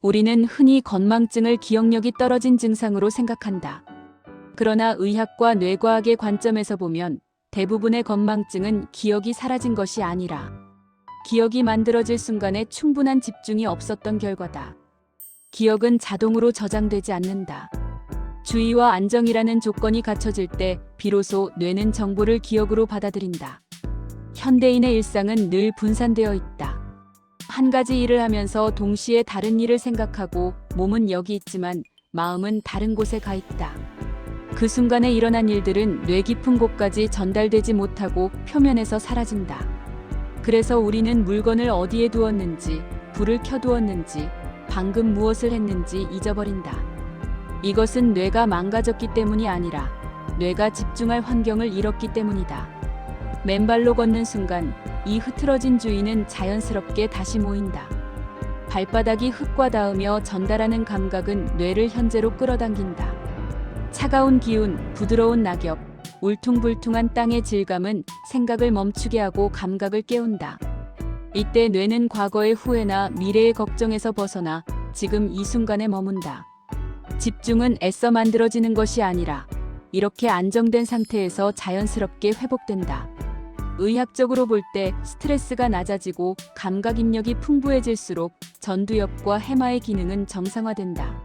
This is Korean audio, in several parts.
우리는 흔히 건망증을 기억력이 떨어진 증상으로 생각한다. 그러나 의학과 뇌과학의 관점에서 보면 대부분의 건망증은 기억이 사라진 것이 아니라 기억이 만들어질 순간에 충분한 집중이 없었던 결과다. 기억은 자동으로 저장되지 않는다. 주의와 안정이라는 조건이 갖춰질 때 비로소 뇌는 정보를 기억으로 받아들인다. 현대인의 일상은 늘 분산되어 있다. 한 가지 일을 하면서 동시에 다른 일을 생각하고 몸은 여기 있지만 마음은 다른 곳에 가 있다. 그 순간에 일어난 일들은 뇌 깊은 곳까지 전달되지 못하고 표면에서 사라진다. 그래서 우리는 물건을 어디에 두었는지, 불을 켜두었는지, 방금 무엇을 했는지 잊어버린다. 이것은 뇌가 망가졌기 때문이 아니라 뇌가 집중할 환경을 잃었기 때문이다. 맨발로 걷는 순간 이 흐트러진 주의는 자연스럽게 다시 모인다. 발바닥이 흙과 닿으며 전달하는 감각은 뇌를 현재로 끌어당긴다. 차가운 기운, 부드러운 낙엽, 울퉁불퉁한 땅의 질감은 생각을 멈추게 하고 감각을 깨운다. 이때 뇌는 과거의 후회나 미래의 걱정에서 벗어나 지금 이 순간에 머문다. 집중은 애써 만들어지는 것이 아니라 이렇게 안정된 상태에서 자연스럽게 회복된다. 의학적으로 볼 때 스트레스가 낮아지고 감각 입력이 풍부해질수록 전두엽과 해마의 기능은 정상화된다.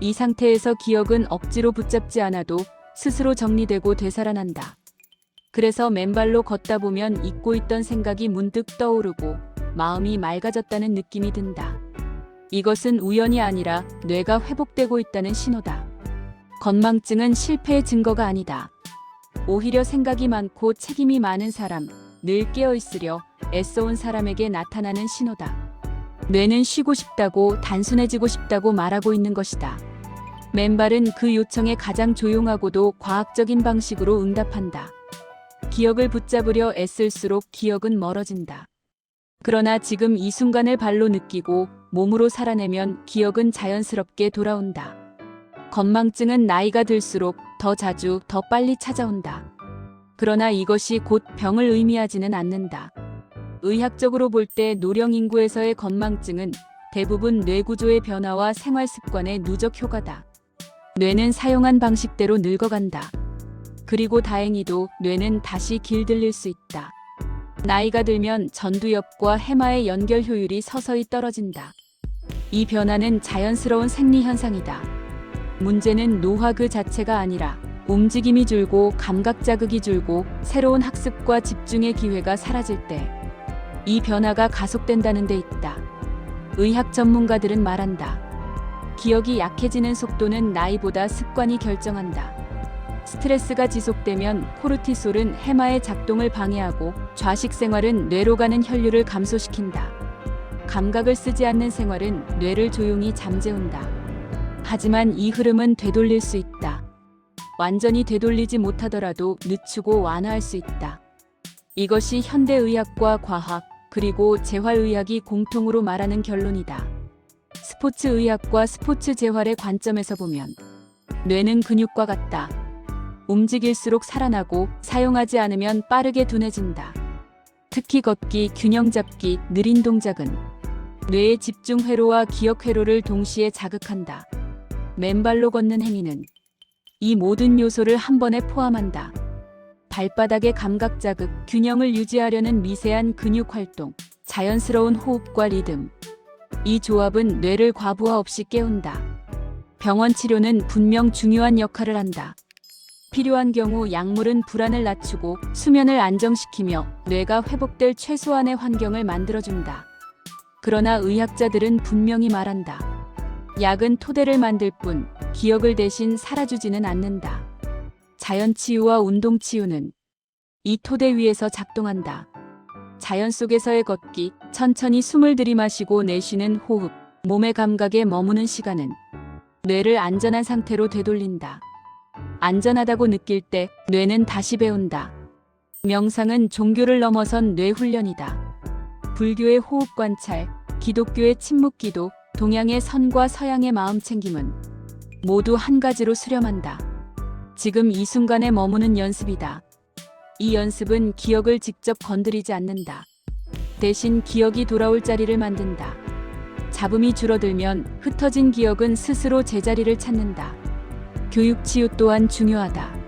이 상태에서 기억은 억지로 붙잡지 않아도 스스로 정리되고 되살아난다. 그래서 맨발로 걷다 보면 잊고 있던 생각이 문득 떠오르고 마음이 맑아졌다는 느낌이 든다. 이것은 우연이 아니라 뇌가 회복되고 있다는 신호다. 건망증은 실패의 증거가 아니다. 오히려 생각이 많고 책임이 많은 사람, 늘 깨어있으려 애써온 사람에게 나타나는 신호다. 뇌는 쉬고 싶다고, 단순해지고 싶다고 말하고 있는 것이다. 맨발은 그 요청에 가장 조용하고도 과학적인 방식으로 응답한다. 기억을 붙잡으려 애쓸수록 기억은 멀어진다. 그러나 지금 이 순간을 발로 느끼고 몸으로 살아내면 기억은 자연스럽게 돌아온다. 건망증은 나이가 들수록 더 자주, 더 빨리 찾아온다. 그러나 이것이 곧 병을 의미하지는 않는다. 의학적으로 볼 때 노령 인구에서의 건망증은 대부분 뇌구조의 변화와 생활 습관의 누적 효과다. 뇌는 사용한 방식대로 늙어간다. 그리고 다행히도 뇌는 다시 길들일 수 있다. 나이가 들면 전두엽과 해마의 연결 효율이 서서히 떨어진다. 이 변화는 자연스러운 생리 현상이다. 문제는 노화 그 자체가 아니라 움직임이 줄고 감각 자극이 줄고 새로운 학습과 집중의 기회가 사라질 때 이 변화가 가속된다는 데 있다. 의학 전문가들은 말한다. 기억이 약해지는 속도는 나이보다 습관이 결정한다. 스트레스가 지속되면 코르티솔은 해마의 작동을 방해하고 좌식 생활은 뇌로 가는 혈류를 감소시킨다. 감각을 쓰지 않는 생활은 뇌를 조용히 잠재운다. 하지만 이 흐름은 되돌릴 수 있다. 완전히 되돌리지 못하더라도 늦추고 완화할 수 있다. 이것이 현대의학과 과학, 그리고 재활의학이 공통으로 말하는 결론이다. 스포츠의학과 스포츠 재활의 관점에서 보면 뇌는 근육과 같다. 움직일수록 살아나고 사용하지 않으면 빠르게 둔해진다. 특히 걷기, 균형 잡기, 느린 동작은 뇌의 집중 회로와 기억 회로를 동시에 자극한다. 맨발로 걷는 행위는 이 모든 요소를 한 번에 포함한다. 발바닥의 감각 자극, 균형을 유지하려는 미세한 근육 활동, 자연스러운 호흡과 리듬. 이 조합은 뇌를 과부하 없이 깨운다. 병원 치료는 분명 중요한 역할을 한다. 필요한 경우 약물은 불안을 낮추고 수면을 안정시키며 뇌가 회복될 최소한의 환경을 만들어준다. 그러나 의학자들은 분명히 말한다. 약은 토대를 만들 뿐 기억을 대신 살아주지는 않는다. 자연치유와 운동치유는 이 토대 위에서 작동한다. 자연 속에서의 걷기, 천천히 숨을 들이마시고 내쉬는 호흡, 몸의 감각에 머무는 시간은 뇌를 안전한 상태로 되돌린다. 안전하다고 느낄 때 뇌는 다시 배운다. 명상은 종교를 넘어선 뇌 훈련이다. 불교의 호흡 관찰, 기독교의 침묵 기도, 동양의 선과 서양의 마음 챙김은 모두 한 가지로 수렴한다. 지금 이 순간에 머무는 연습이다. 이 연습은 기억을 직접 건드리지 않는다. 대신 기억이 돌아올 자리를 만든다. 잡음이 줄어들면 흩어진 기억은 스스로 제자리를 찾는다. 교육 치유 또한 중요하다.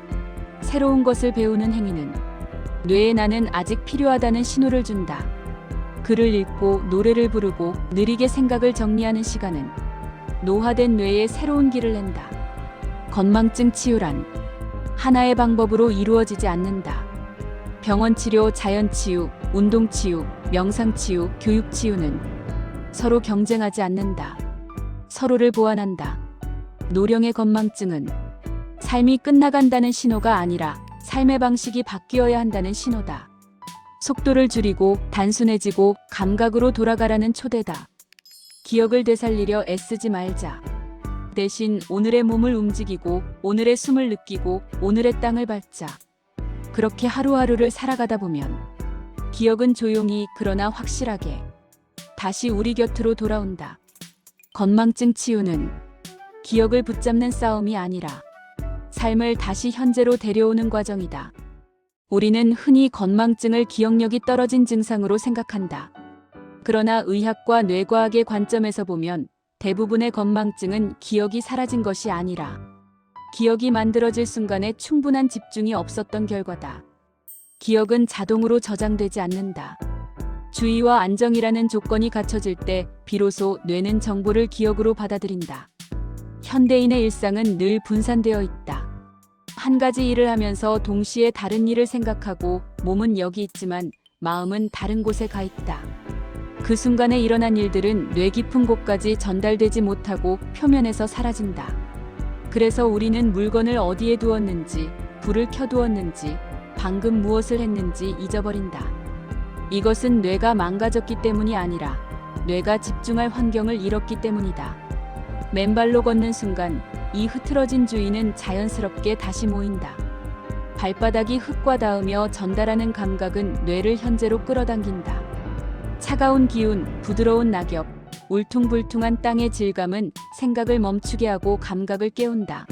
새로운 것을 배우는 행위는 뇌에 나는 아직 필요하다는 신호를 준다. 글을 읽고 노래를 부르고 느리게 생각을 정리하는 시간은 노화된 뇌에 새로운 길을 낸다. 건망증 치유란 하나의 방법으로 이루어지지 않는다. 병원 치료, 자연 치유, 운동 치유, 명상 치유, 교육 치유는 서로 경쟁하지 않는다. 서로를 보완한다. 노령의 건망증은 삶이 끝나간다는 신호가 아니라 삶의 방식이 바뀌어야 한다는 신호다. 속도를 줄이고 단순해지고 감각으로 돌아가라는 초대다. 기억을 되살리려 애쓰지 말자. 대신 오늘의 몸을 움직이고 오늘의 숨을 느끼고 오늘의 땅을 밟자. 그렇게 하루하루를 살아가다 보면 기억은 조용히 그러나 확실하게 다시 우리 곁으로 돌아온다. 건망증 치유는 기억을 붙잡는 싸움이 아니라 삶을 다시 현재로 데려오는 과정이다. 우리는 흔히 건망증을 기억력이 떨어진 증상으로 생각한다. 그러나 의학과 뇌과학의 관점에서 보면 대부분의 건망증은 기억이 사라진 것이 아니라 기억이 만들어질 순간에 충분한 집중이 없었던 결과다. 기억은 자동으로 저장되지 않는다. 주의와 안정이라는 조건이 갖춰질 때 비로소 뇌는 정보를 기억으로 받아들인다. 현대인의 일상은 늘 분산되어 있다. 한 가지 일을 하면서 동시에 다른 일을 생각하고 몸은 여기 있지만 마음은 다른 곳에 가 있다. 그 순간에 일어난 일들은 뇌 깊은 곳까지 전달되지 못하고 표면에서 사라진다. 그래서 우리는 물건을 어디에 두었는지, 불을 켜두었는지, 방금 무엇을 했는지 잊어버린다. 이것은 뇌가 망가졌기 때문이 아니라 뇌가 집중할 환경을 잃었기 때문이다. 맨발로 걷는 순간 이 흐트러진 주의는 자연스럽게 다시 모인다. 발바닥이 흙과 닿으며 전달하는 감각은 뇌를 현재로 끌어당긴다. 차가운 기운, 부드러운 낙엽, 울퉁불퉁한 땅의 질감은 생각을 멈추게 하고 감각을 깨운다.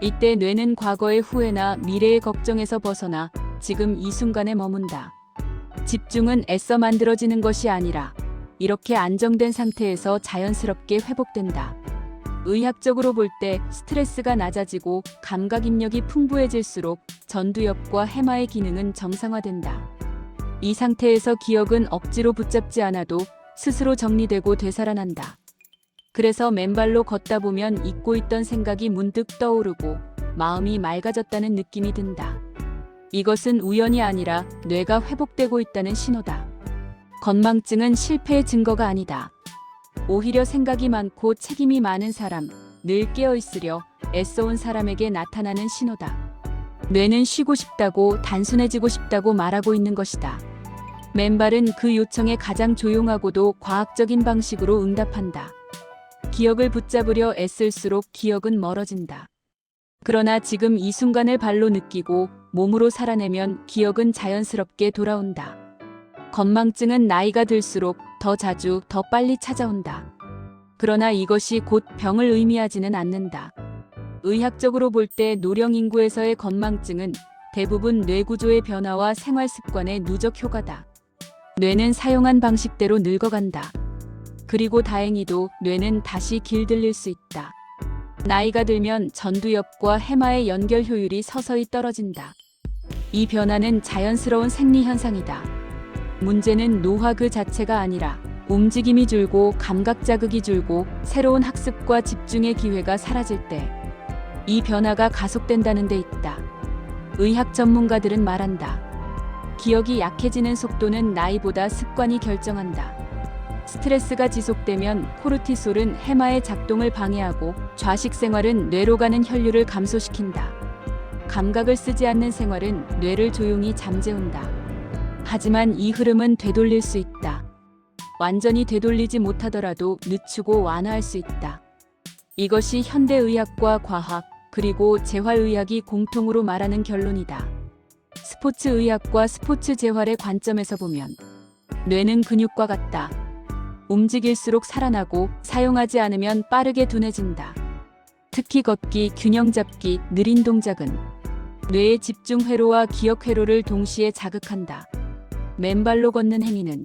이때 뇌는 과거의 후회나 미래의 걱정에서 벗어나 지금 이 순간에 머문다. 집중은 애써 만들어지는 것이 아니라 이렇게 안정된 상태에서 자연스럽게 회복된다. 의학적으로 볼 때 스트레스가 낮아지고 감각 입력이 풍부해질수록 전두엽과 해마의 기능은 정상화된다. 이 상태에서 기억은 억지로 붙잡지 않아도 스스로 정리되고 되살아난다. 그래서 맨발로 걷다 보면 잊고 있던 생각이 문득 떠오르고 마음이 맑아졌다는 느낌이 든다. 이것은 우연이 아니라 뇌가 회복되고 있다는 신호다. 건망증은 실패의 증거가 아니다. 오히려 생각이 많고 책임이 많은 사람, 늘 깨어있으려 애써온 사람에게 나타나는 신호다. 뇌는 쉬고 싶다고 단순해지고 싶다고 말하고 있는 것이다. 맨발은 그 요청에 가장 조용하고도 과학적인 방식으로 응답한다. 기억을 붙잡으려 애쓸수록 기억은 멀어진다. 그러나 지금 이 순간을 발로 느끼고 몸으로 살아내면 기억은 자연스럽게 돌아온다. 건망증은 나이가 들수록 더 자주, 더 빨리 찾아온다. 그러나 이것이 곧 병을 의미하지는 않는다. 의학적으로 볼 때 노령 인구에서의 건망증은 대부분 뇌구조의 변화와 생활 습관의 누적 효과다. 뇌는 사용한 방식대로 늙어간다. 그리고 다행히도 뇌는 다시 길들일 수 있다. 나이가 들면 전두엽과 해마의 연결 효율이 서서히 떨어진다. 이 변화는 자연스러운 생리 현상이다. 문제는 노화 그 자체가 아니라 움직임이 줄고 감각 자극이 줄고 새로운 학습과 집중의 기회가 사라질 때 이 변화가 가속된다는 데 있다. 의학 전문가들은 말한다. 기억이 약해지는 속도는 나이보다 습관이 결정한다. 스트레스가 지속되면 코르티솔은 해마의 작동을 방해하고 좌식 생활은 뇌로 가는 혈류를 감소시킨다. 감각을 쓰지 않는 생활은 뇌를 조용히 잠재운다. 하지만 이 흐름은 되돌릴 수 있다. 완전히 되돌리지 못하더라도 늦추고 완화할 수 있다. 이것이 현대의학과 과학 그리고 재활의학이 공통으로 말하는 결론이다. 스포츠의학과 스포츠 재활의 관점에서 보면 뇌는 근육과 같다. 움직일수록 살아나고 사용하지 않으면 빠르게 둔해진다. 특히 걷기, 균형 잡기, 느린 동작은 뇌의 집중 회로와 기억 회로를 동시에 자극한다. 맨발로 걷는 행위는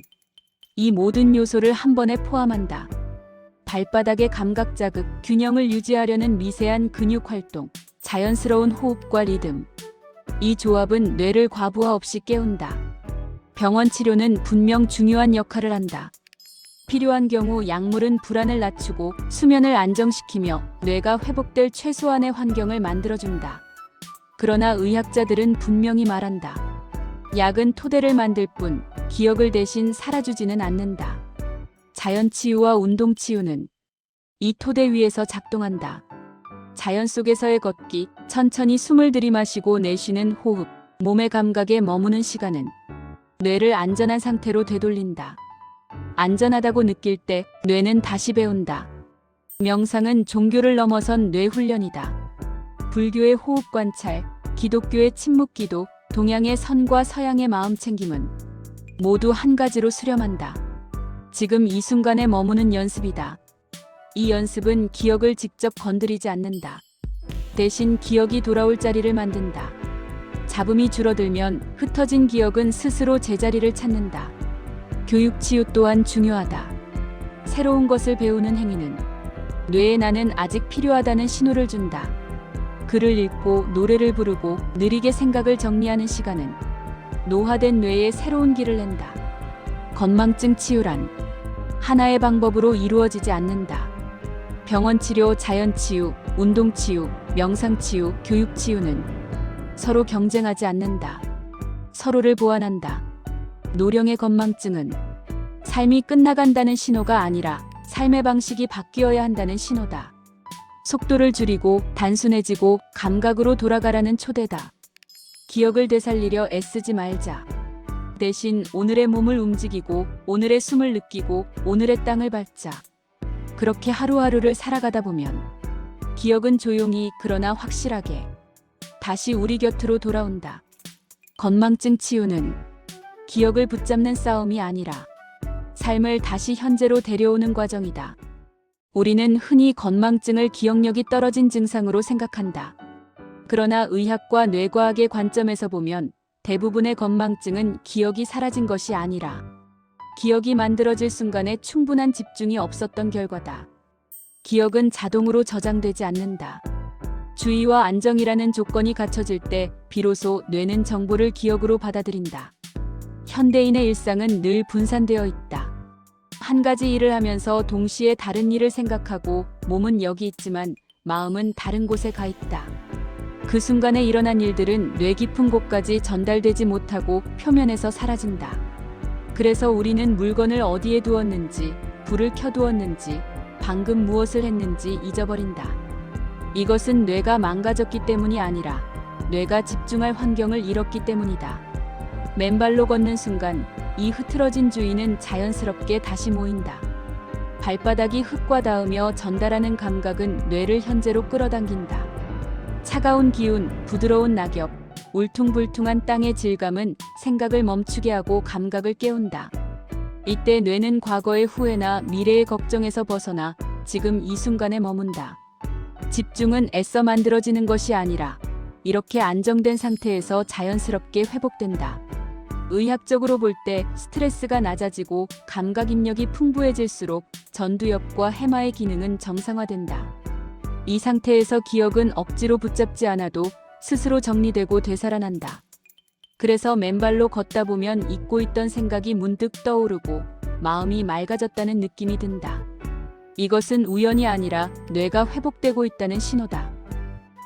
이 모든 요소를 한 번에 포함한다. 발바닥의 감각 자극, 균형을 유지하려는 미세한 근육 활동, 자연스러운 호흡과 리듬. 이 조합은 뇌를 과부하 없이 깨운다. 병원 치료는 분명 중요한 역할을 한다. 필요한 경우 약물은 불안을 낮추고 수면을 안정시키며 뇌가 회복될 최소한의 환경을 만들어준다. 그러나 의학자들은 분명히 말한다. 약은 토대를 만들 뿐 기억을 대신 살아주지는 않는다. 자연치유와 운동치유는 이 토대 위에서 작동한다. 자연 속에서의 걷기, 천천히 숨을 들이마시고 내쉬는 호흡, 몸의 감각에 머무는 시간은 뇌를 안전한 상태로 되돌린다. 안전하다고 느낄 때 뇌는 다시 배운다. 명상은 종교를 넘어선 뇌 훈련이다. 불교의 호흡 관찰, 기독교의 침묵 기도, 동양의 선과 서양의 마음 챙김은 모두 한 가지로 수렴한다. 지금 이 순간에 머무는 연습이다. 이 연습은 기억을 직접 건드리지 않는다. 대신 기억이 돌아올 자리를 만든다. 잡음이 줄어들면 흩어진 기억은 스스로 제자리를 찾는다. 교육 치유 또한 중요하다. 새로운 것을 배우는 행위는 뇌에 나는 아직 필요하다는 신호를 준다. 글을 읽고 노래를 부르고 느리게 생각을 정리하는 시간은 노화된 뇌에 새로운 길을 낸다. 건망증 치유란 하나의 방법으로 이루어지지 않는다. 병원 치료, 자연 치유, 운동 치유, 명상 치유, 교육 치유는 서로 경쟁하지 않는다. 서로를 보완한다. 노령의 건망증은 삶이 끝나간다는 신호가 아니라 삶의 방식이 바뀌어야 한다는 신호다. 속도를 줄이고 단순해지고 감각으로 돌아가라는 초대다. 기억을 되살리려 애쓰지 말자. 대신 오늘의 몸을 움직이고 오늘의 숨을 느끼고 오늘의 땅을 밟자. 그렇게 하루하루를 살아가다 보면 기억은 조용히 그러나 확실하게 다시 우리 곁으로 돌아온다. 건망증 치유는 기억을 붙잡는 싸움이 아니라 삶을 다시 현재로 데려오는 과정이다. 우리는 흔히 건망증을 기억력이 떨어진 증상으로 생각한다. 그러나 의학과 뇌과학의 관점에서 보면 대부분의 건망증은 기억이 사라진 것이 아니라 기억이 만들어질 순간에 충분한 집중이 없었던 결과다. 기억은 자동으로 저장되지 않는다. 주의와 안정이라는 조건이 갖춰질 때 비로소 뇌는 정보를 기억으로 받아들인다. 현대인의 일상은 늘 분산되어 있다. 한 가지 일을 하면서 동시에 다른 일을 생각하고 몸은 여기 있지만 마음은 다른 곳에 가 있다. 그 순간에 일어난 일들은 뇌 깊은 곳까지 전달되지 못하고 표면에서 사라진다. 그래서 우리는 물건을 어디에 두었는지, 불을 켜두었는지, 방금 무엇을 했는지 잊어버린다. 이것은 뇌가 망가졌기 때문이 아니라 뇌가 집중할 환경을 잃었기 때문이다. 맨발로 걷는 순간 이 흐트러진 주의는 자연스럽게 다시 모인다. 발바닥이 흙과 닿으며 전달하는 감각은 뇌를 현재로 끌어당긴다. 차가운 기운, 부드러운 낙엽, 울퉁불퉁한 땅의 질감은 생각을 멈추게 하고 감각을 깨운다. 이때 뇌는 과거의 후회나 미래의 걱정에서 벗어나 지금 이 순간에 머문다. 집중은 애써 만들어지는 것이 아니라 이렇게 안정된 상태에서 자연스럽게 회복된다. 의학적으로 볼 때 스트레스가 낮아지고 감각 입력이 풍부해질수록 전두엽과 해마의 기능은 정상화된다. 이 상태에서 기억은 억지로 붙잡지 않아도 스스로 정리되고 되살아난다. 그래서 맨발로 걷다 보면 잊고 있던 생각이 문득 떠오르고 마음이 맑아졌다는 느낌이 든다. 이것은 우연이 아니라 뇌가 회복되고 있다는 신호다.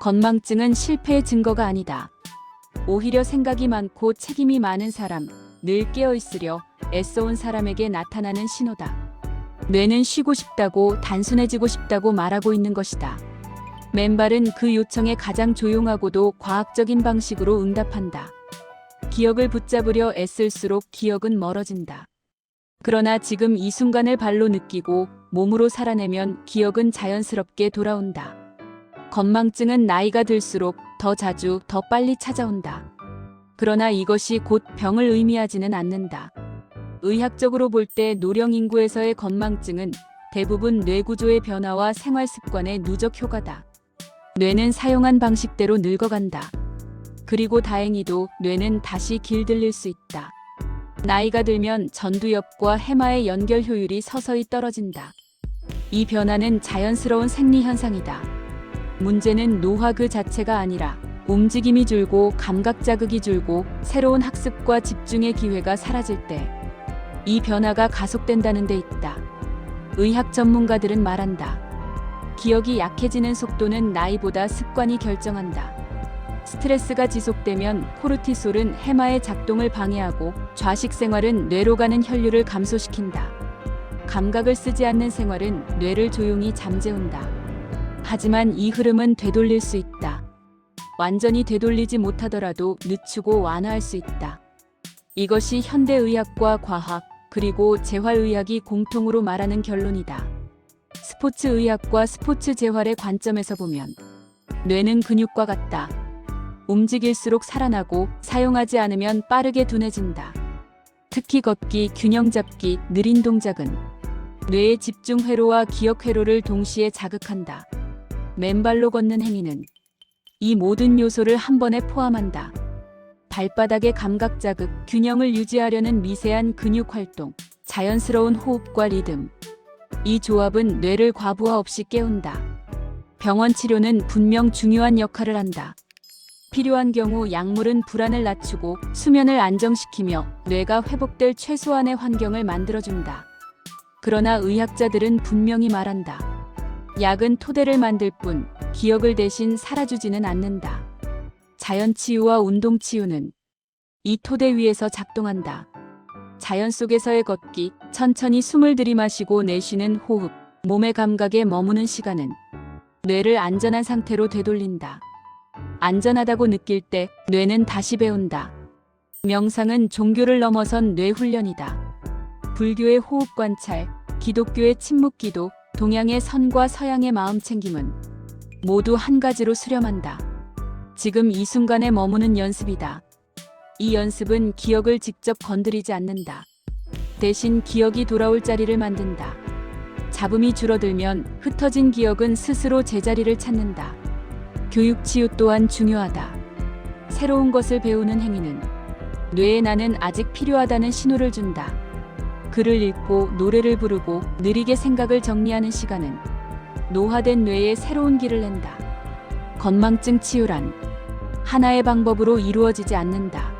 건망증은 실패의 증거가 아니다. 오히려 생각이 많고 책임이 많은 사람, 늘 깨어있으려 애써온 사람에게 나타나는 신호다. 뇌는 쉬고 싶다고 단순해지고 싶다고 말하고 있는 것이다. 맨발은 그 요청에 가장 조용하고도 과학적인 방식으로 응답한다. 기억을 붙잡으려 애쓸수록 기억은 멀어진다. 그러나 지금 이 순간을 발로 느끼고 몸으로 살아내면 기억은 자연스럽게 돌아온다. 건망증은 나이가 들수록 더 자주, 더 빨리 찾아온다. 그러나 이것이 곧 병을 의미하지는 않는다. 의학적으로 볼 때 노령 인구에서의 건망증은 대부분 뇌구조의 변화와 생활 습관의 누적 효과다. 뇌는 사용한 방식대로 늙어간다. 그리고 다행히도 뇌는 다시 길들일 수 있다. 나이가 들면 전두엽과 해마의 연결 효율이 서서히 떨어진다. 이 변화는 자연스러운 생리 현상이다. 문제는 노화 그 자체가 아니라 움직임이 줄고 감각 자극이 줄고 새로운 학습과 집중의 기회가 사라질 때 이 변화가 가속된다는 데 있다. 의학 전문가들은 말한다. 기억이 약해지는 속도는 나이보다 습관이 결정한다. 스트레스가 지속되면 코르티솔은 해마의 작동을 방해하고 좌식 생활은 뇌로 가는 혈류를 감소시킨다. 감각을 쓰지 않는 생활은 뇌를 조용히 잠재운다. 하지만 이 흐름은 되돌릴 수 있다. 완전히 되돌리지 못하더라도 늦추고 완화할 수 있다. 이것이 현대의학과 과학 그리고 재활의학이 공통으로 말하는 결론이다. 스포츠의학과 스포츠 재활의 관점에서 보면 뇌는 근육과 같다. 움직일수록 살아나고 사용하지 않으면 빠르게 둔해진다. 특히 걷기, 균형 잡기, 느린 동작은 뇌의 집중 회로와 기억 회로를 동시에 자극한다. 맨발로 걷는 행위는 이 모든 요소를 한 번에 포함한다. 발바닥의 감각 자극, 균형을 유지하려는 미세한 근육 활동, 자연스러운 호흡과 리듬. 이 조합은 뇌를 과부하 없이 깨운다. 병원 치료는 분명 중요한 역할을 한다. 필요한 경우 약물은 불안을 낮추고 수면을 안정시키며 뇌가 회복될 최소한의 환경을 만들어준다. 그러나 의학자들은 분명히 말한다. 약은 토대를 만들 뿐 기억을 대신 살아주지는 않는다. 자연치유와 운동치유는 이 토대 위에서 작동한다. 자연 속에서의 걷기, 천천히 숨을 들이마시고 내쉬는 호흡, 몸의 감각에 머무는 시간은 뇌를 안전한 상태로 되돌린다. 안전하다고 느낄 때 뇌는 다시 배운다. 명상은 종교를 넘어선 뇌 훈련이다. 불교의 호흡 관찰, 기독교의 침묵 기도, 동양의 선과 서양의 마음 챙김은 모두 한 가지로 수렴한다. 지금 이 순간에 머무는 연습이다. 이 연습은 기억을 직접 건드리지 않는다. 대신 기억이 돌아올 자리를 만든다. 잡음이 줄어들면 흩어진 기억은 스스로 제자리를 찾는다. 교육 치유 또한 중요하다. 새로운 것을 배우는 행위는 뇌에 나는 아직 필요하다는 신호를 준다. 글을 읽고 노래를 부르고 느리게 생각을 정리하는 시간은 노화된 뇌에 새로운 길을 낸다. 건망증 치유란 하나의 방법으로 이루어지지 않는다.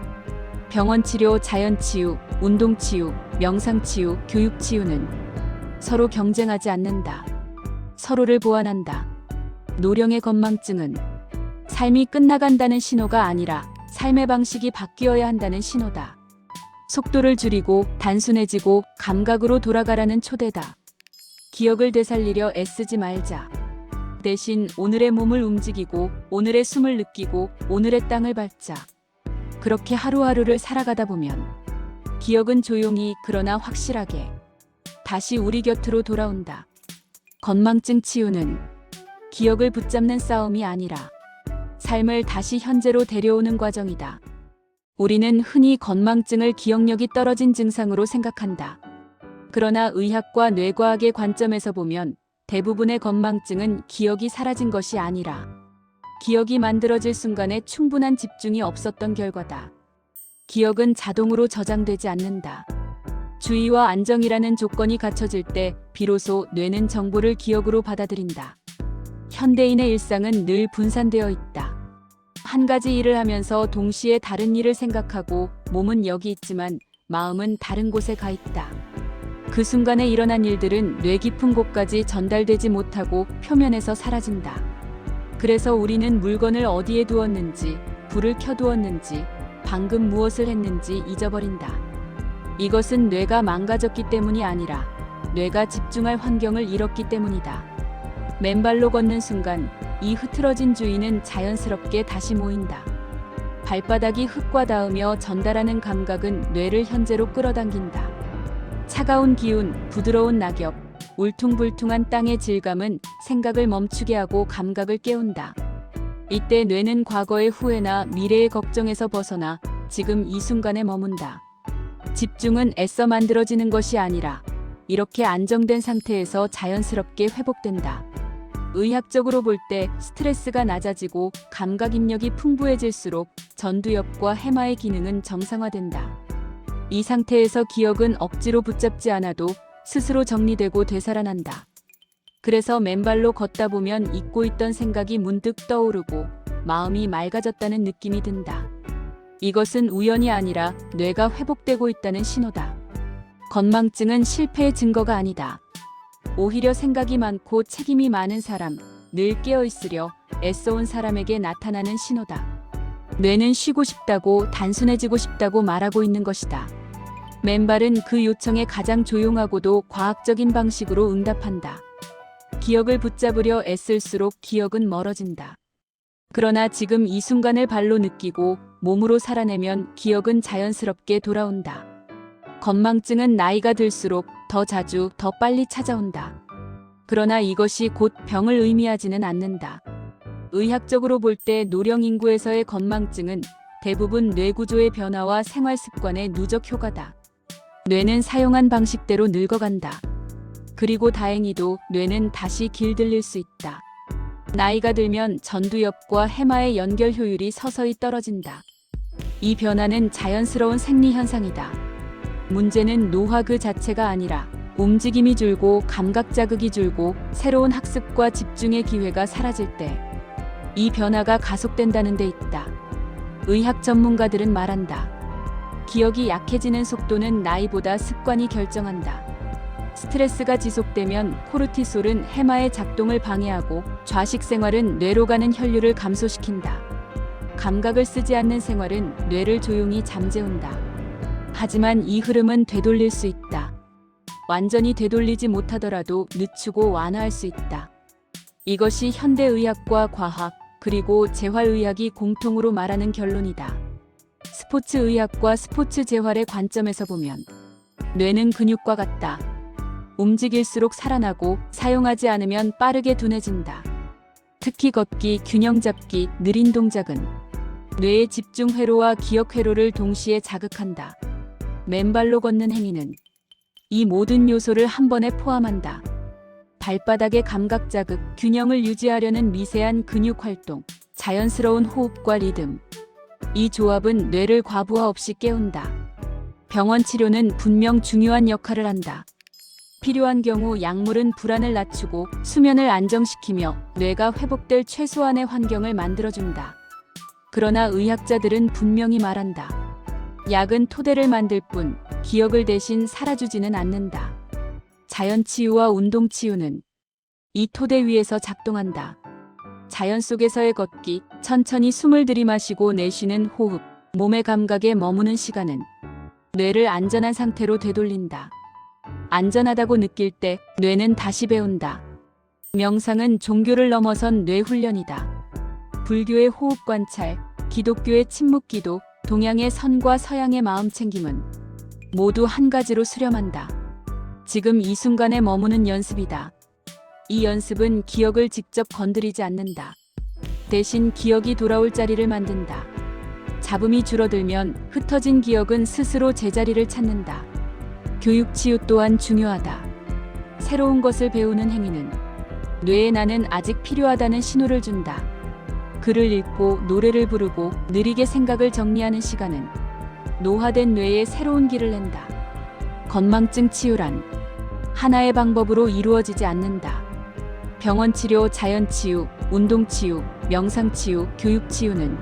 병원 치료, 자연 치유, 운동 치유, 명상 치유, 교육 치유는 서로 경쟁하지 않는다. 서로를 보완한다. 노령의 건망증은 삶이 끝나간다는 신호가 아니라 삶의 방식이 바뀌어야 한다는 신호다. 속도를 줄이고 단순해지고 감각으로 돌아가라는 초대다. 기억을 되살리려 애쓰지 말자. 대신 오늘의 몸을 움직이고 오늘의 숨을 느끼고 오늘의 땅을 밟자. 그렇게 하루하루를 살아가다 보면 기억은 조용히 그러나 확실하게 다시 우리 곁으로 돌아온다. 건망증 치유는 기억을 붙잡는 싸움이 아니라 삶을 다시 현재로 데려오는 과정이다. 우리는 흔히 건망증을 기억력이 떨어진 증상으로 생각한다. 그러나 의학과 뇌과학의 관점에서 보면 대부분의 건망증은 기억이 사라진 것이 아니라 기억이 만들어질 순간에 충분한 집중이 없었던 결과다. 기억은 자동으로 저장되지 않는다. 주의와 안정이라는 조건이 갖춰질 때 비로소 뇌는 정보를 기억으로 받아들인다. 현대인의 일상은 늘 분산되어 있다. 한 가지 일을 하면서 동시에 다른 일을 생각하고 몸은 여기 있지만 마음은 다른 곳에 가 있다. 그 순간에 일어난 일들은 뇌 깊은 곳까지 전달되지 못하고 표면에서 사라진다. 그래서 우리는 물건을 어디에 두었는지, 불을 켜두었는지, 방금 무엇을 했는지 잊어버린다. 이것은 뇌가 망가졌기 때문이 아니라 뇌가 집중할 환경을 잃었기 때문이다. 맨발로 걷는 순간 이 흐트러진 주의는 자연스럽게 다시 모인다. 발바닥이 흙과 닿으며 전달하는 감각은 뇌를 현재로 끌어당긴다. 차가운 기운, 부드러운 낙엽, 울퉁불퉁한 땅의 질감은 생각을 멈추게 하고 감각을 깨운다. 이때 뇌는 과거의 후회나 미래의 걱정에서 벗어나 지금 이 순간에 머문다. 집중은 애써 만들어지는 것이 아니라 이렇게 안정된 상태에서 자연스럽게 회복된다. 의학적으로 볼 때 스트레스가 낮아지고 감각 입력이 풍부해질수록 전두엽과 해마의 기능은 정상화된다. 이 상태에서 기억은 억지로 붙잡지 않아도 스스로 정리되고 되살아난다. 그래서 맨발로 걷다 보면 잊고 있던 생각이 문득 떠오르고 마음이 맑아졌다는 느낌이 든다. 이것은 우연이 아니라 뇌가 회복되고 있다는 신호다. 건망증은 실패의 증거가 아니다. 오히려 생각이 많고 책임이 많은 사람, 늘 깨어 있으려 애써온 사람에게 나타나는 신호다. 뇌는 쉬고 싶다고, 단순해지고 싶다고 말하고 있는 것이다. 맨발은 그 요청에 가장 조용하고도 과학적인 방식으로 응답한다. 기억을 붙잡으려 애쓸수록 기억은 멀어진다. 그러나 지금 이 순간을 발로 느끼고 몸으로 살아내면 기억은 자연스럽게 돌아온다. 건망증은 나이가 들수록 더 자주, 더 빨리 찾아온다. 그러나 이것이 곧 병을 의미하지는 않는다. 의학적으로 볼 때 노령 인구에서의 건망증은 대부분 뇌구조의 변화와 생활 습관의 누적 효과다. 뇌는 사용한 방식대로 늙어간다. 그리고 다행히도 뇌는 다시 길들일 수 있다. 나이가 들면 전두엽과 해마의 연결 효율이 서서히 떨어진다. 이 변화는 자연스러운 생리 현상이다. 문제는 노화 그 자체가 아니라 움직임이 줄고 감각 자극이 줄고 새로운 학습과 집중의 기회가 사라질 때 이 변화가 가속된다는 데 있다. 의학 전문가들은 말한다. 기억이 약해지는 속도는 나이보다 습관이 결정한다. 스트레스가 지속되면 코르티솔은 해마의 작동을 방해하고 좌식 생활은 뇌로 가는 혈류를 감소시킨다. 감각을 쓰지 않는 생활은 뇌를 조용히 잠재운다. 하지만 이 흐름은 되돌릴 수 있다. 완전히 되돌리지 못하더라도 늦추고 완화할 수 있다. 이것이 현대의학과 과학 그리고 재활의학이 공통으로 말하는 결론이다. 스포츠의학과 스포츠 재활의 관점에서 보면 뇌는 근육과 같다. 움직일수록 살아나고 사용하지 않으면 빠르게 둔해진다. 특히 걷기, 균형 잡기, 느린 동작은 뇌의 집중 회로와 기억 회로를 동시에 자극한다. 맨발로 걷는 행위는 이 모든 요소를 한 번에 포함한다. 발바닥의 감각 자극, 균형을 유지하려는 미세한 근육 활동, 자연스러운 호흡과 리듬. 이 조합은 뇌를 과부하 없이 깨운다. 병원 치료는 분명 중요한 역할을 한다. 필요한 경우 약물은 불안을 낮추고 수면을 안정시키며 뇌가 회복될 최소한의 환경을 만들어준다. 그러나 의학자들은 분명히 말한다. 약은 토대를 만들 뿐 기억을 대신 살아주지는 않는다. 자연치유와 운동치유는 이 토대 위에서 작동한다. 자연 속에서의 걷기, 천천히 숨을 들이마시고 내쉬는 호흡, 몸의 감각에 머무는 시간은 뇌를 안전한 상태로 되돌린다. 안전하다고 느낄 때 뇌는 다시 배운다. 명상은 종교를 넘어선 뇌 훈련이다. 불교의 호흡 관찰, 기독교의 침묵 기도, 동양의 선과 서양의 마음 챙김은 모두 한 가지로 수렴한다. 지금 이 순간에 머무는 연습이다. 이 연습은 기억을 직접 건드리지 않는다. 대신 기억이 돌아올 자리를 만든다. 잡음이 줄어들면 흩어진 기억은 스스로 제자리를 찾는다. 교육 치유 또한 중요하다. 새로운 것을 배우는 행위는 뇌에 나는 아직 필요하다는 신호를 준다. 글을 읽고 노래를 부르고 느리게 생각을 정리하는 시간은 노화된 뇌에 새로운 길을 낸다. 건망증 치유란 하나의 방법으로 이루어지지 않는다. 병원 치료, 자연 치유, 운동 치유, 명상 치유, 교육 치유는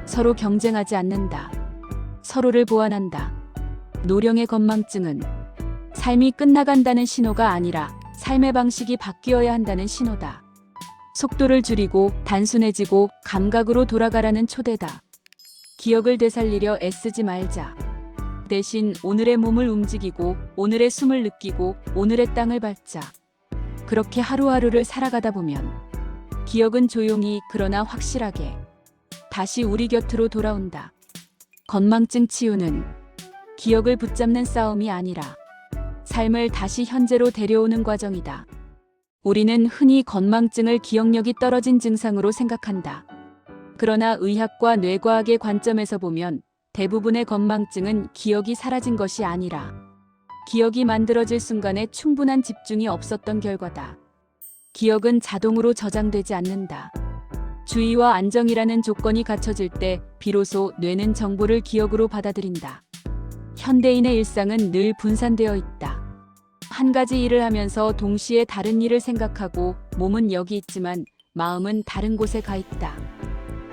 서로 경쟁하지 않는다. 서로를 보완한다. 노령의 건망증은 삶이 끝나간다는 신호가 아니라 삶의 방식이 바뀌어야 한다는 신호다. 속도를 줄이고 단순해지고 감각으로 돌아가라는 초대다. 기억을 되살리려 애쓰지 말자. 대신 오늘의 몸을 움직이고 오늘의 숨을 느끼고 오늘의 땅을 밟자. 그렇게 하루하루를 살아가다 보면 기억은 조용히 그러나 확실하게 다시 우리 곁으로 돌아온다. 건망증 치유는 기억을 붙잡는 싸움이 아니라 삶을 다시 현재로 데려오는 과정이다. 우리는 흔히 건망증을 기억력이 떨어진 증상으로 생각한다. 그러나 의학과 뇌과학의 관점에서 보면 대부분의 건망증은 기억이 사라진 것이 아니라 기억이 만들어질 순간에 충분한 집중이 없었던 결과다. 기억은 자동으로 저장되지 않는다. 주의와 안정이라는 조건이 갖춰질 때 비로소 뇌는 정보를 기억으로 받아들인다. 현대인의 일상은 늘 분산되어 있다. 한 가지 일을 하면서 동시에 다른 일을 생각하고 몸은 여기 있지만 마음은 다른 곳에 가 있다.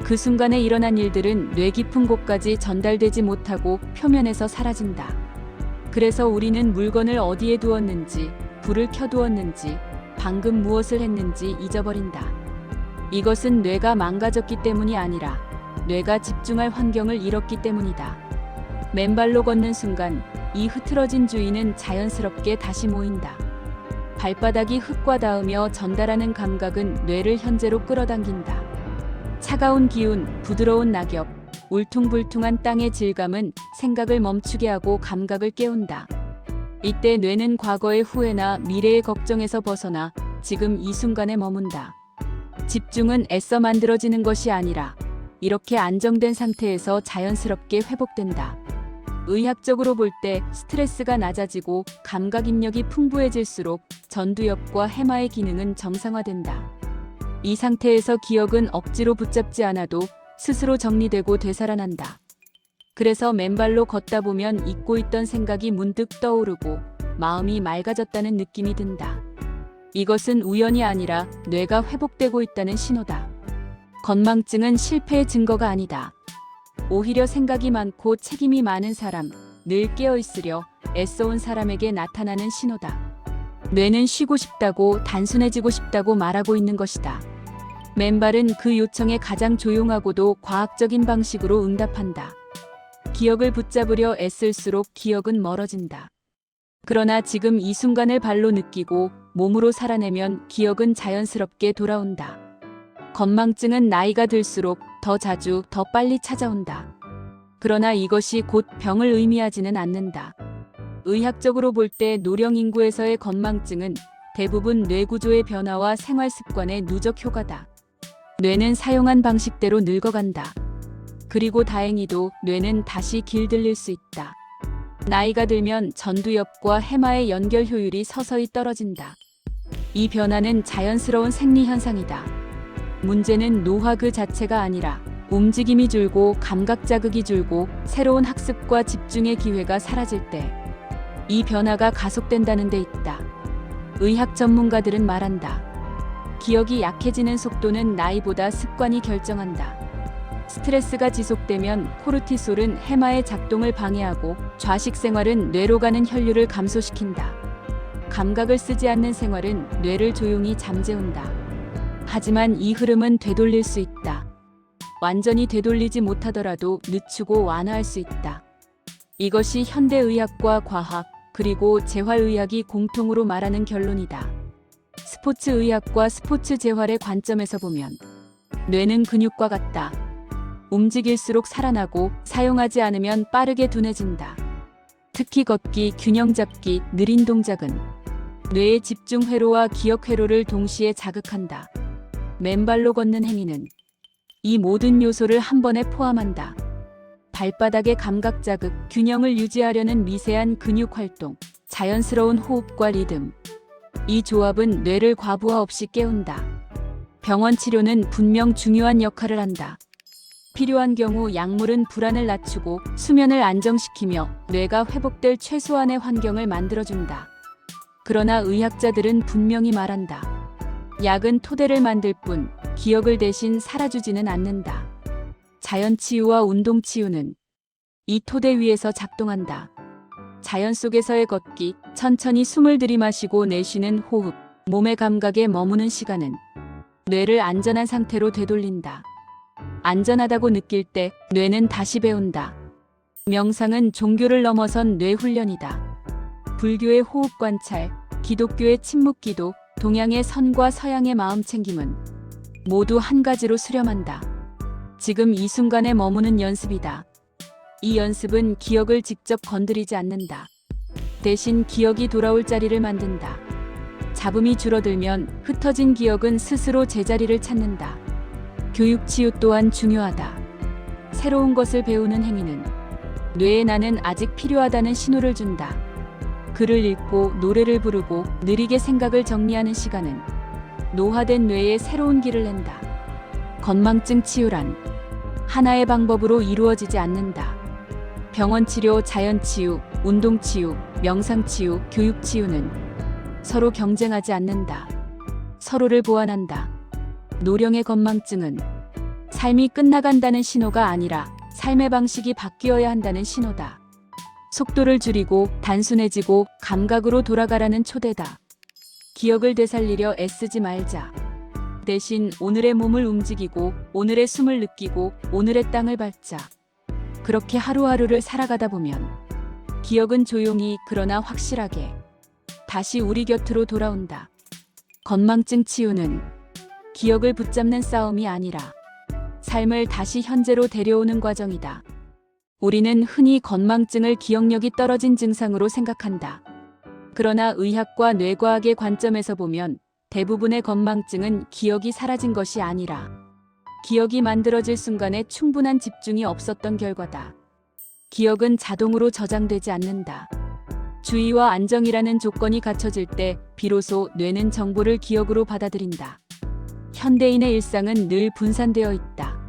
그 순간에 일어난 일들은 뇌 깊은 곳까지 전달되지 못하고 표면에서 사라진다. 그래서 우리는 물건을 어디에 두었는지, 불을 켜두었는지, 방금 무엇을 했는지 잊어버린다. 이것은 뇌가 망가졌기 때문이 아니라 뇌가 집중할 환경을 잃었기 때문이다. 맨발로 걷는 순간 이 흐트러진 주위는 자연스럽게 다시 모인다. 발바닥이 흙과 닿으며 전달하는 감각은 뇌를 현재로 끌어당긴다. 차가운 기운, 부드러운 낙엽, 울퉁불퉁한 땅의 질감은 생각을 멈추게 하고 감각을 깨운다. 이때 뇌는 과거의 후회나 미래의 걱정에서 벗어나 지금 이 순간에 머문다. 집중은 애써 만들어지는 것이 아니라 이렇게 안정된 상태에서 자연스럽게 회복된다. 의학적으로 볼 때 스트레스가 낮아지고 감각 입력이 풍부해질수록 전두엽과 해마의 기능은 정상화된다. 이 상태에서 기억은 억지로 붙잡지 않아도 스스로 정리되고 되살아난다. 그래서 맨발로 걷다 보면 잊고 있던 생각이 문득 떠오르고 마음이 맑아졌다는 느낌이 든다. 이것은 우연이 아니라 뇌가 회복되고 있다는 신호다. 건망증은 실패의 증거가 아니다. 오히려 생각이 많고 책임이 많은 사람, 늘 깨어있으려 애써온 사람에게 나타나는 신호다. 뇌는 쉬고 싶다고, 단순해지고 싶다고 말하고 있는 것이다. 맨발은 그 요청에 가장 조용하고도 과학적인 방식으로 응답한다. 기억을 붙잡으려 애쓸수록 기억은 멀어진다. 그러나 지금 이 순간을 발로 느끼고 몸으로 살아내면 기억은 자연스럽게 돌아온다. 건망증은 나이가 들수록 더 자주, 더 빨리 찾아온다. 그러나 이것이 곧 병을 의미하지는 않는다. 의학적으로 볼 때 노령 인구에서의 건망증은 대부분 뇌구조의 변화와 생활 습관의 누적 효과다. 뇌는 사용한 방식대로 늙어간다. 그리고 다행히도 뇌는 다시 길들일 수 있다. 나이가 들면 전두엽과 해마의 연결 효율이 서서히 떨어진다. 이 변화는 자연스러운 생리 현상이다. 문제는 노화 그 자체가 아니라 움직임이 줄고 감각 자극이 줄고 새로운 학습과 집중의 기회가 사라질 때 이 변화가 가속된다는 데 있다. 의학 전문가들은 말한다. 기억이 약해지는 속도는 나이보다 습관이 결정한다. 스트레스가 지속되면 코르티솔은 해마의 작동을 방해하고 좌식 생활은 뇌로 가는 혈류를 감소시킨다. 감각을 쓰지 않는 생활은 뇌를 조용히 잠재운다. 하지만 이 흐름은 되돌릴 수 있다. 완전히 되돌리지 못하더라도 늦추고 완화할 수 있다. 이것이 현대의학과 과학, 그리고 재활의학이 공통으로 말하는 결론이다. 스포츠의학과 스포츠 재활의 관점에서 보면 뇌는 근육과 같다. 움직일수록 살아나고 사용하지 않으면 빠르게 둔해진다. 특히 걷기, 균형 잡기, 느린 동작은 뇌의 집중 회로와 기억 회로를 동시에 자극한다. 맨발로 걷는 행위는 이 모든 요소를 한 번에 포함한다. 발바닥의 감각 자극, 균형을 유지하려는 미세한 근육 활동, 자연스러운 호흡과 리듬. 이 조합은 뇌를 과부하 없이 깨운다. 병원 치료는 분명 중요한 역할을 한다. 필요한 경우 약물은 불안을 낮추고 수면을 안정시키며 뇌가 회복될 최소한의 환경을 만들어준다. 그러나 의학자들은 분명히 말한다. 약은 토대를 만들 뿐 기억을 대신 살아주지는 않는다. 자연치유와 운동치유는 이 토대 위에서 작동한다. 자연 속에서의 걷기, 천천히 숨을 들이마시고 내쉬는 호흡, 몸의 감각에 머무는 시간은 뇌를 안전한 상태로 되돌린다. 안전하다고 느낄 때 뇌는 다시 배운다. 명상은 종교를 넘어선 뇌 훈련이다. 불교의 호흡 관찰, 기독교의 침묵 기도, 동양의 선과 서양의 마음 챙김은 모두 한 가지로 수렴한다. 지금 이 순간에 머무는 연습이다. 이 연습은 기억을 직접 건드리지 않는다. 대신 기억이 돌아올 자리를 만든다. 잡음이 줄어들면 흩어진 기억은 스스로 제자리를 찾는다. 교육 치유 또한 중요하다. 새로운 것을 배우는 행위는 뇌에 나는 아직 필요하다는 신호를 준다. 글을 읽고 노래를 부르고 느리게 생각을 정리하는 시간은 노화된 뇌에 새로운 길을 낸다. 건망증 치유란 하나의 방법으로 이루어지지 않는다. 병원 치료, 자연 치유, 운동 치유, 명상 치유, 교육 치유는 서로 경쟁하지 않는다. 서로를 보완한다. 노령의 건망증은 삶이 끝나간다는 신호가 아니라 삶의 방식이 바뀌어야 한다는 신호다. 속도를 줄이고 단순해지고 감각으로 돌아가라는 초대다. 기억을 되살리려 애쓰지 말자. 대신 오늘의 몸을 움직이고 오늘의 숨을 느끼고 오늘의 땅을 밟자. 그렇게 하루하루를 살아가다 보면 기억은 조용히 그러나 확실하게 다시 우리 곁으로 돌아온다. 건망증 치유는 기억을 붙잡는 싸움이 아니라 삶을 다시 현재로 데려오는 과정이다. 우리는 흔히 건망증을 기억력이 떨어진 증상으로 생각한다. 그러나 의학과 뇌과학의 관점에서 보면 대부분의 건망증은 기억이 사라진 것이 아니라 기억이 만들어질 순간에 충분한 집중이 없었던 결과다. 기억은 자동으로 저장되지 않는다. 주의와 안정이라는 조건이 갖춰질 때 비로소 뇌는 정보를 기억으로 받아들인다. 현대인의 일상은 늘 분산되어 있다.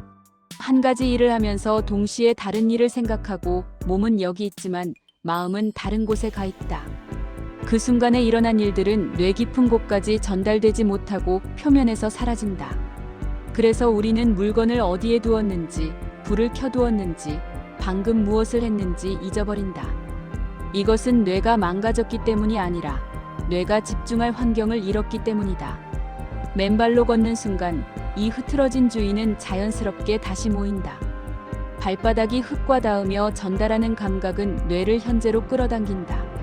한 가지 일을 하면서 동시에 다른 일을 생각하고 몸은 여기 있지만 마음은 다른 곳에 가 있다. 그 순간에 일어난 일들은 뇌 깊은 곳까지 전달되지 못하고 표면에서 사라진다. 그래서 우리는 물건을 어디에 두었는지, 불을 켜두었는지, 방금 무엇을 했는지 잊어버린다. 이것은 뇌가 망가졌기 때문이 아니라 뇌가 집중할 환경을 잃었기 때문이다. 맨발로 걷는 순간 이 흐트러진 주의는 자연스럽게 다시 모인다. 발바닥이 흙과 닿으며 전달하는 감각은 뇌를 현재로 끌어당긴다.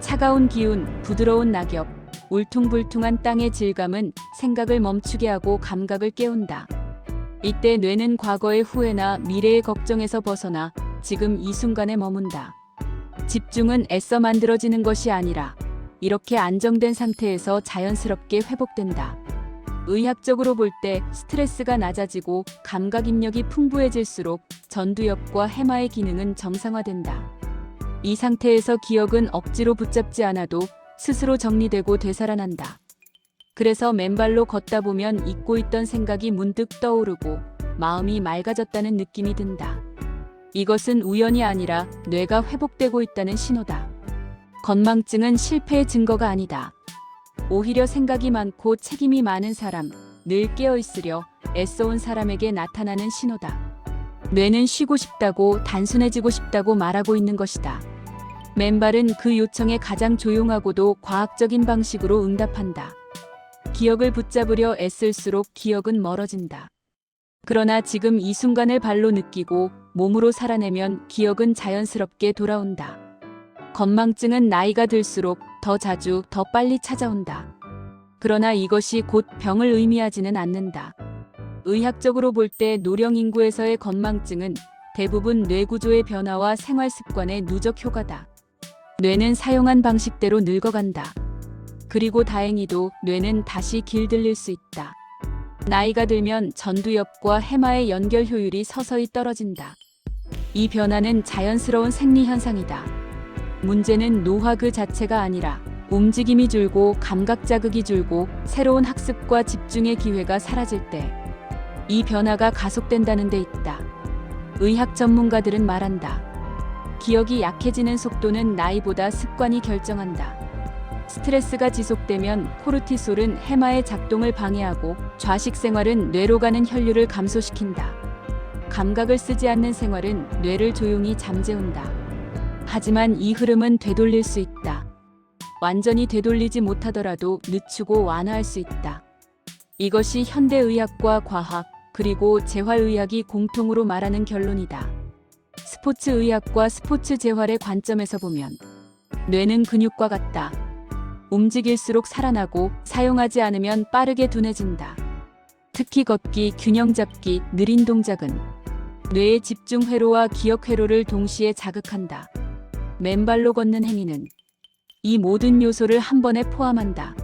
차가운 기운, 부드러운 낙엽, 울퉁불퉁한 땅의 질감은 생각을 멈추게 하고 감각을 깨운다. 이때 뇌는 과거의 후회나 미래의 걱정에서 벗어나 지금 이 순간에 머문다. 집중은 애써 만들어지는 것이 아니라 이렇게 안정된 상태에서 자연스럽게 회복된다. 의학적으로 볼 때 스트레스가 낮아지고 감각 입력이 풍부해질수록 전두엽과 해마의 기능은 정상화된다. 이 상태에서 기억은 억지로 붙잡지 않아도 스스로 정리되고 되살아난다. 그래서 맨발로 걷다 보면 잊고 있던 생각이 문득 떠오르고 마음이 맑아졌다는 느낌이 든다. 이것은 우연이 아니라 뇌가 회복되고 있다는 신호다. 건망증은 실패의 증거가 아니다. 오히려 생각이 많고 책임이 많은 사람, 늘 깨어있으려 애써온 사람에게 나타나는 신호다. 뇌는 쉬고 싶다고 단순해지고 싶다고 말하고 있는 것이다. 맨발은 그 요청에 가장 조용하고도 과학적인 방식으로 응답한다. 기억을 붙잡으려 애쓸수록 기억은 멀어진다. 그러나 지금 이 순간을 발로 느끼고 몸으로 살아내면 기억은 자연스럽게 돌아온다. 건망증은 나이가 들수록 더 자주, 더 빨리 찾아온다. 그러나 이것이 곧 병을 의미하지는 않는다. 의학적으로 볼 때 노령 인구에서의 건망증은 대부분 뇌구조의 변화와 생활 습관의 누적 효과다. 뇌는 사용한 방식대로 늙어간다. 그리고 다행히도 뇌는 다시 길들일 수 있다. 나이가 들면 전두엽과 해마의 연결 효율이 서서히 떨어진다. 이 변화는 자연스러운 생리 현상이다. 문제는 노화 그 자체가 아니라 움직임이 줄고 감각 자극이 줄고 새로운 학습과 집중의 기회가 사라질 때 이 변화가 가속된다는 데 있다. 의학 전문가들은 말한다. 기억이 약해지는 속도는 나이보다 습관이 결정한다. 스트레스가 지속되면 코르티솔은 해마의 작동을 방해하고 좌식 생활은 뇌로 가는 혈류를 감소시킨다. 감각을 쓰지 않는 생활은 뇌를 조용히 잠재운다. 하지만 이 흐름은 되돌릴 수 있다. 완전히 되돌리지 못하더라도 늦추고 완화할 수 있다. 이것이 현대의학과 과학 그리고 재활의학이 공통으로 말하는 결론이다. 스포츠의학과 스포츠 재활의 관점에서 보면 뇌는 근육과 같다. 움직일수록 살아나고 사용하지 않으면 빠르게 둔해진다. 특히 걷기, 균형 잡기, 느린 동작은 뇌의 집중 회로와 기억 회로를 동시에 자극한다. 맨발로 걷는 행위는 이 모든 요소를 한 번에 포함한다.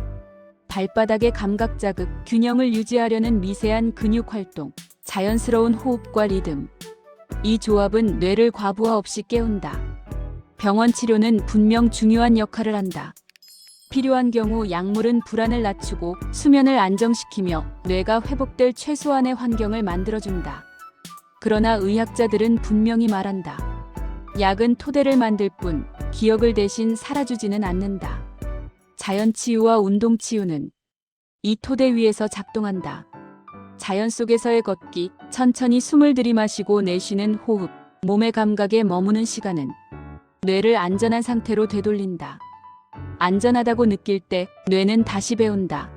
발바닥의 감각 자극, 균형을 유지하려는 미세한 근육 활동, 자연스러운 호흡과 리듬. 이 조합은 뇌를 과부하 없이 깨운다. 병원 치료는 분명 중요한 역할을 한다. 필요한 경우 약물은 불안을 낮추고 수면을 안정시키며 뇌가 회복될 최소한의 환경을 만들어준다. 그러나 의학자들은 분명히 말한다. 약은 토대를 만들 뿐 기억을 대신 살아주지는 않는다. 자연치유와 운동치유는 이 토대 위에서 작동한다. 자연 속에서의 걷기, 천천히 숨을 들이마시고 내쉬는 호흡, 몸의 감각에 머무는 시간은 뇌를 안전한 상태로 되돌린다. 안전하다고 느낄 때 뇌는 다시 배운다.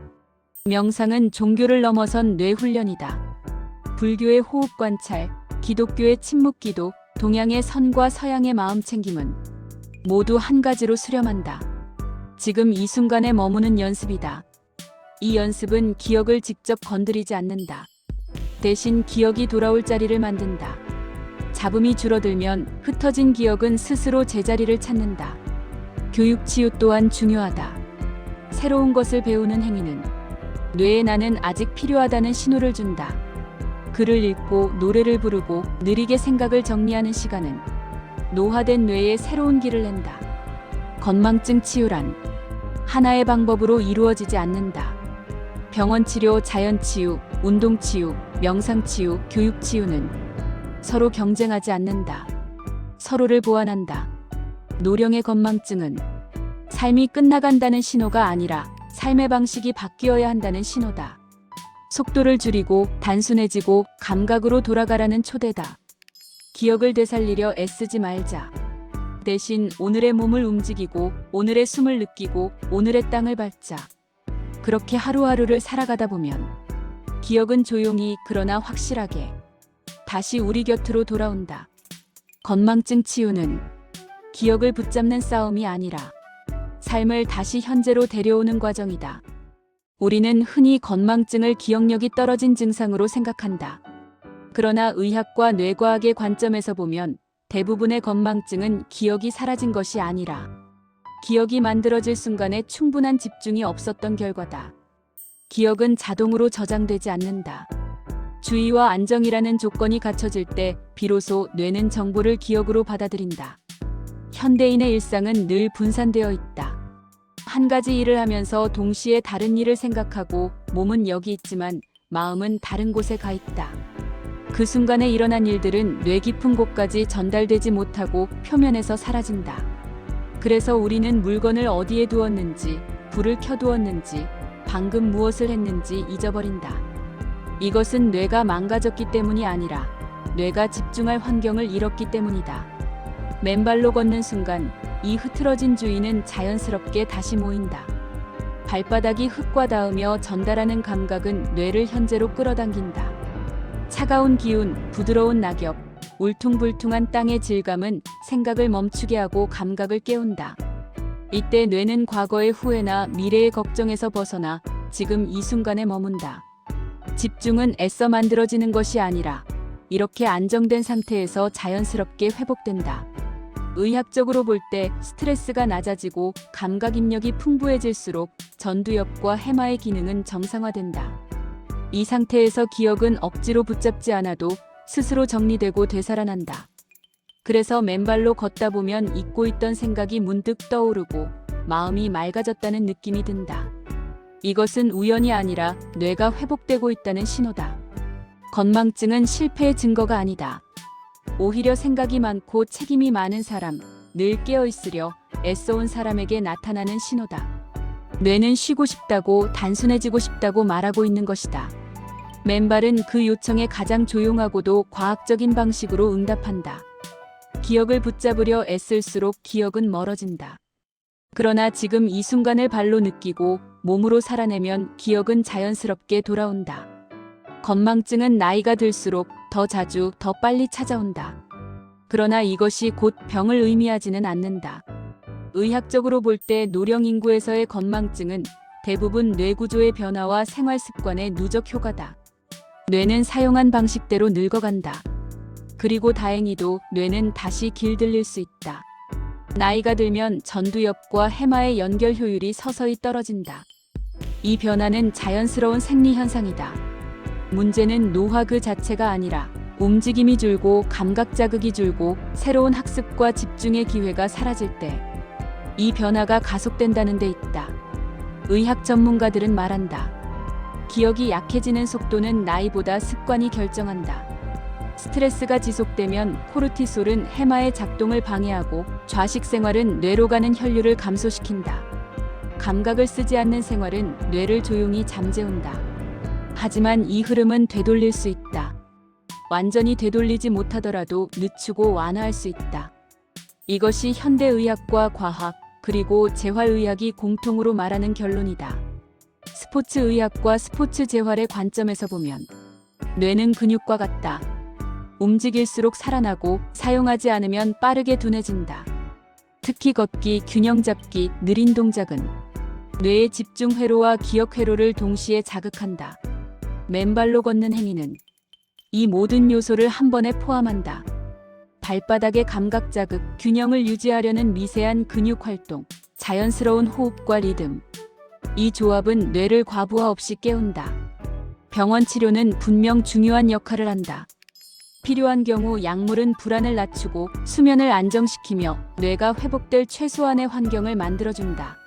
명상은 종교를 넘어선 뇌 훈련이다. 불교의 호흡 관찰, 기독교의 침묵 기도, 동양의 선과 서양의 마음 챙김은 모두 한 가지로 수렴한다. 지금 이 순간에 머무는 연습이다. 이 연습은 기억을 직접 건드리지 않는다. 대신 기억이 돌아올 자리를 만든다. 잡음이 줄어들면 흩어진 기억은 스스로 제자리를 찾는다. 교육 치유 또한 중요하다. 새로운 것을 배우는 행위는 뇌에 나는 아직 필요하다는 신호를 준다. 글을 읽고 노래를 부르고 느리게 생각을 정리하는 시간은 노화된 뇌에 새로운 길을 낸다. 건망증 치유란 하나의 방법으로 이루어지지 않는다. 병원 치료, 자연 치유, 운동 치유, 명상 치유, 교육 치유는 서로 경쟁하지 않는다. 서로를 보완한다. 노령의 건망증은 삶이 끝나간다는 신호가 아니라 삶의 방식이 바뀌어야 한다는 신호다. 속도를 줄이고 단순해지고 감각으로 돌아가라는 초대다. 기억을 되살리려 애쓰지 말자. 대신 오늘의 몸을 움직이고 오늘의 숨을 느끼고 오늘의 땅을 밟자. 그렇게 하루하루를 살아가다 보면 기억은 조용히 그러나 확실하게 다시 우리 곁으로 돌아온다. 건망증 치유는 기억을 붙잡는 싸움이 아니라 삶을 다시 현재로 데려오는 과정이다. 우리는 흔히 건망증을 기억력이 떨어진 증상으로 생각한다. 그러나 의학과 뇌과학의 관점에서 보면 대부분의 건망증은 기억이 사라진 것이 아니라 기억이 만들어질 순간에 충분한 집중이 없었던 결과다. 기억은 자동으로 저장되지 않는다. 주의와 안정이라는 조건이 갖춰질 때 비로소 뇌는 정보를 기억으로 받아들인다. 현대인의 일상은 늘 분산되어 있다. 한 가지 일을 하면서 동시에 다른 일을 생각하고 몸은 여기 있지만 마음은 다른 곳에 가 있다. 그 순간에 일어난 일들은 뇌 깊은 곳까지 전달되지 못하고 표면에서 사라진다. 그래서 우리는 물건을 어디에 두었는지, 불을 켜두었는지, 방금 무엇을 했는지 잊어버린다. 이것은 뇌가 망가졌기 때문이 아니라 뇌가 집중할 환경을 잃었기 때문이다. 맨발로 걷는 순간 이 흐트러진 주의는 자연스럽게 다시 모인다. 발바닥이 흙과 닿으며 전달하는 감각은 뇌를 현재로 끌어당긴다. 차가운 기운, 부드러운 낙엽, 울퉁불퉁한 땅의 질감은 생각을 멈추게 하고 감각을 깨운다. 이때 뇌는 과거의 후회나 미래의 걱정에서 벗어나 지금 이 순간에 머문다. 집중은 애써 만들어지는 것이 아니라 이렇게 안정된 상태에서 자연스럽게 회복된다. 의학적으로 볼 때 스트레스가 낮아지고 감각 입력이 풍부해질수록 전두엽과 해마의 기능은 정상화된다. 이 상태에서 기억은 억지로 붙잡지 않아도 스스로 정리되고 되살아난다. 그래서 맨발로 걷다 보면 잊고 있던 생각이 문득 떠오르고 마음이 맑아졌다는 느낌이 든다. 이것은 우연이 아니라 뇌가 회복되고 있다는 신호다. 건망증은 실패의 증거가 아니다. 오히려 생각이 많고 책임이 많은 사람, 늘 깨어있으려 애써온 사람에게 나타나는 신호다. 뇌는 쉬고 싶다고 단순해지고 싶다고 말하고 있는 것이다. 맨발은 그 요청에 가장 조용하고도 과학적인 방식으로 응답한다. 기억을 붙잡으려 애쓸수록 기억은 멀어진다. 그러나 지금 이 순간을 발로 느끼고 몸으로 살아내면 기억은 자연스럽게 돌아온다. 건망증은 나이가 들수록 더 자주, 더 빨리 찾아온다. 그러나 이것이 곧 병을 의미하지는 않는다. 의학적으로 볼 때 노령 인구에서의 건망증은 대부분 뇌구조의 변화와 생활 습관의 누적 효과다. 뇌는 사용한 방식대로 늙어간다. 그리고 다행히도 뇌는 다시 길들일 수 있다. 나이가 들면 전두엽과 해마의 연결 효율이 서서히 떨어진다. 이 변화는 자연스러운 생리 현상이다. 문제는 노화 그 자체가 아니라 움직임이 줄고 감각 자극이 줄고 새로운 학습과 집중의 기회가 사라질 때 이 변화가 가속된다는 데 있다. 의학 전문가들은 말한다. 기억이 약해지는 속도는 나이보다 습관이 결정한다. 스트레스가 지속되면 코르티솔은 해마의 작동을 방해하고 좌식 생활은 뇌로 가는 혈류를 감소시킨다. 감각을 쓰지 않는 생활은 뇌를 조용히 잠재운다. 하지만 이 흐름은 되돌릴 수 있다. 완전히 되돌리지 못하더라도 늦추고 완화할 수 있다. 이것이 현대의학과 과학, 그리고 재활의학이 공통으로 말하는 결론이다. 스포츠의학과 스포츠 재활의 관점에서 보면 뇌는 근육과 같다. 움직일수록 살아나고 사용하지 않으면 빠르게 둔해진다. 특히 걷기, 균형 잡기, 느린 동작은 뇌의 집중 회로와 기억 회로를 동시에 자극한다. 맨발로 걷는 행위는 이 모든 요소를 한 번에 포함한다. 발바닥의 감각 자극, 균형을 유지하려는 미세한 근육 활동, 자연스러운 호흡과 리듬. 이 조합은 뇌를 과부하 없이 깨운다. 병원 치료는 분명 중요한 역할을 한다. 필요한 경우 약물은 불안을 낮추고 수면을 안정시키며 뇌가 회복될 최소한의 환경을 만들어준다.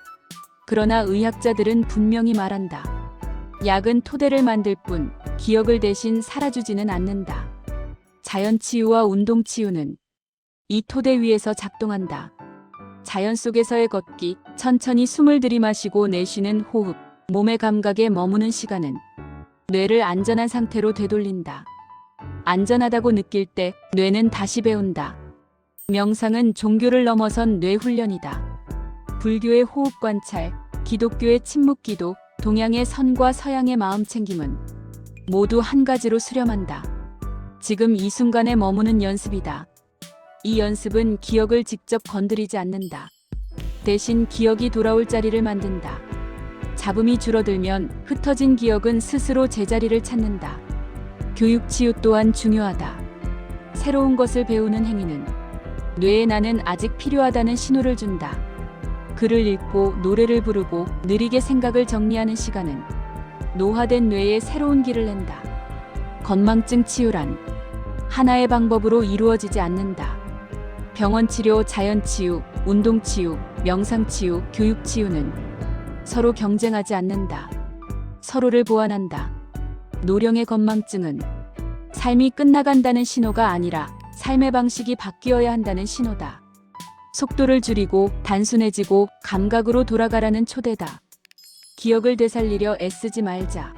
그러나 의학자들은 분명히 말한다. 약은 토대를 만들 뿐 기억을 대신 살아주지는 않는다. 자연치유와 운동치유는 이 토대 위에서 작동한다. 자연 속에서의 걷기, 천천히 숨을 들이마시고 내쉬는 호흡, 몸의 감각에 머무는 시간은 뇌를 안전한 상태로 되돌린다. 안전하다고 느낄 때 뇌는 다시 배운다. 명상은 종교를 넘어선 뇌 훈련이다. 불교의 호흡 관찰, 기독교의 침묵 기도, 동양의 선과 서양의 마음 챙김은 모두 한 가지로 수렴한다. 지금 이 순간에 머무는 연습이다. 이 연습은 기억을 직접 건드리지 않는다. 대신 기억이 돌아올 자리를 만든다. 잡음이 줄어들면 흩어진 기억은 스스로 제자리를 찾는다. 교육 치유 또한 중요하다. 새로운 것을 배우는 행위는 뇌에 나는 아직 필요하다는 신호를 준다. 글을 읽고 노래를 부르고 느리게 생각을 정리하는 시간은 노화된 뇌에 새로운 길을 낸다. 건망증 치유란 하나의 방법으로 이루어지지 않는다. 병원 치료, 자연 치유, 운동 치유, 명상 치유, 교육 치유는 서로 경쟁하지 않는다. 서로를 보완한다. 노령의 건망증은 삶이 끝나간다는 신호가 아니라 삶의 방식이 바뀌어야 한다는 신호다. 속도를 줄이고 단순해지고 감각으로 돌아가라는 초대다. 기억을 되살리려 애쓰지 말자.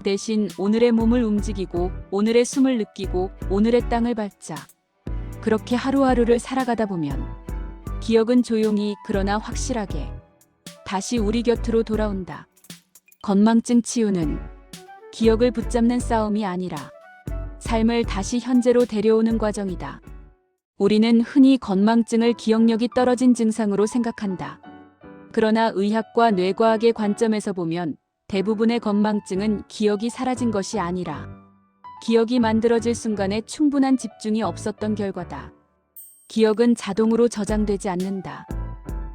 대신 오늘의 몸을 움직이고 오늘의 숨을 느끼고 오늘의 땅을 밟자. 그렇게 하루하루를 살아가다 보면 기억은 조용히 그러나 확실하게 다시 우리 곁으로 돌아온다. 건망증 치유는 기억을 붙잡는 싸움이 아니라 삶을 다시 현재로 데려오는 과정이다. 우리는 흔히 건망증을 기억력이 떨어진 증상으로 생각한다. 그러나 의학과 뇌과학의 관점에서 보면 대부분의 건망증은 기억이 사라진 것이 아니라 기억이 만들어질 순간에 충분한 집중이 없었던 결과다. 기억은 자동으로 저장되지 않는다.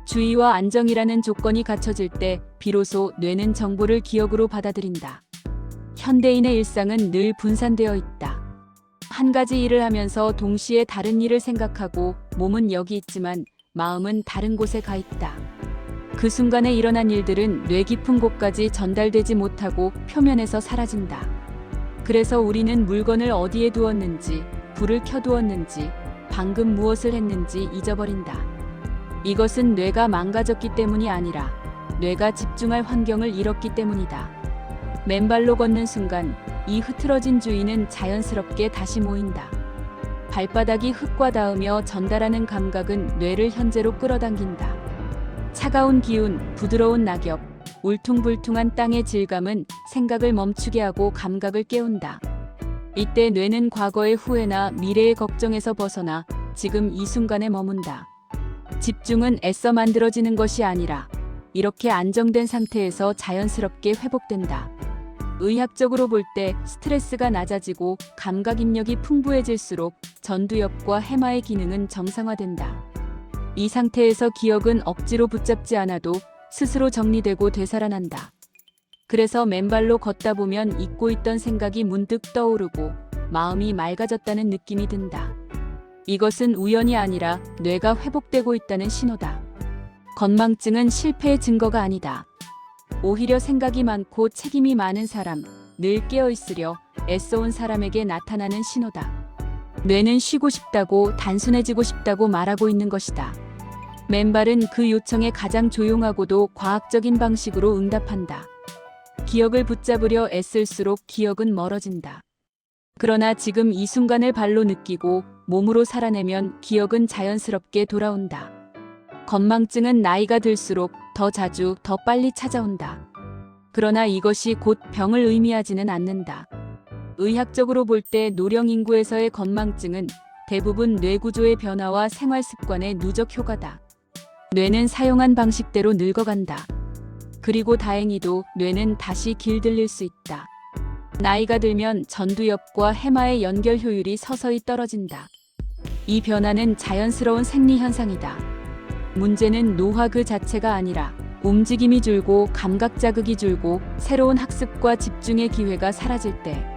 주의와 안정이라는 조건이 갖춰질 때 비로소 뇌는 정보를 기억으로 받아들인다. 현대인의 일상은 늘 분산되어 있다. 한 가지 일을 하면서 동시에 다른 일을 생각하고 몸은 여기 있지만 마음은 다른 곳에 가 있다. 그 순간에 일어난 일들은 뇌 깊은 곳까지 전달되지 못하고 표면에서 사라진다. 그래서 우리는 물건을 어디에 두었는지, 불을 켜두었는지, 방금 무엇을 했는지 잊어버린다. 이것은 뇌가 망가졌기 때문이 아니라 뇌가 집중할 환경을 잃었기 때문이다. 맨발로 걷는 순간 이 흐트러진 주의는 자연스럽게 다시 모인다. 발바닥이 흙과 닿으며 전달하는 감각은 뇌를 현재로 끌어당긴다. 차가운 기운, 부드러운 낙엽, 울퉁불퉁한 땅의 질감은 생각을 멈추게 하고 감각을 깨운다. 이때 뇌는 과거의 후회나 미래의 걱정에서 벗어나 지금 이 순간에 머문다. 집중은 애써 만들어지는 것이 아니라 이렇게 안정된 상태에서 자연스럽게 회복된다. 의학적으로 볼 때 스트레스가 낮아지고 감각 입력이 풍부해질수록 전두엽과 해마의 기능은 정상화된다. 이 상태에서 기억은 억지로 붙잡지 않아도 스스로 정리되고 되살아난다. 그래서 맨발로 걷다 보면 잊고 있던 생각이 문득 떠오르고 마음이 맑아졌다는 느낌이 든다. 이것은 우연이 아니라 뇌가 회복되고 있다는 신호다. 건망증은 실패의 증거가 아니다. 오히려 생각이 많고 책임이 많은 사람, 늘 깨어있으려 애써온 사람에게 나타나는 신호다. 뇌는 쉬고 싶다고 단순해지고 싶다고 말하고 있는 것이다. 맨발은 그 요청에 가장 조용하고도 과학적인 방식으로 응답한다. 기억을 붙잡으려 애쓸수록 기억은 멀어진다. 그러나 지금 이 순간을 발로 느끼고 몸으로 살아내면 기억은 자연스럽게 돌아온다. 건망증은 나이가 들수록 더 자주, 더 빨리 찾아온다. 그러나 이것이 곧 병을 의미하지는 않는다. 의학적으로 볼 때 노령 인구에서의 건망증은 대부분 뇌구조의 변화와 생활 습관의 누적 효과다. 뇌는 사용한 방식대로 늙어간다. 그리고 다행히도 뇌는 다시 길들일 수 있다. 나이가 들면 전두엽과 해마의 연결 효율이 서서히 떨어진다. 이 변화는 자연스러운 생리 현상이다. 문제는 노화 그 자체가 아니라 움직임이 줄고 감각 자극이 줄고 새로운 학습과 집중의 기회가 사라질 때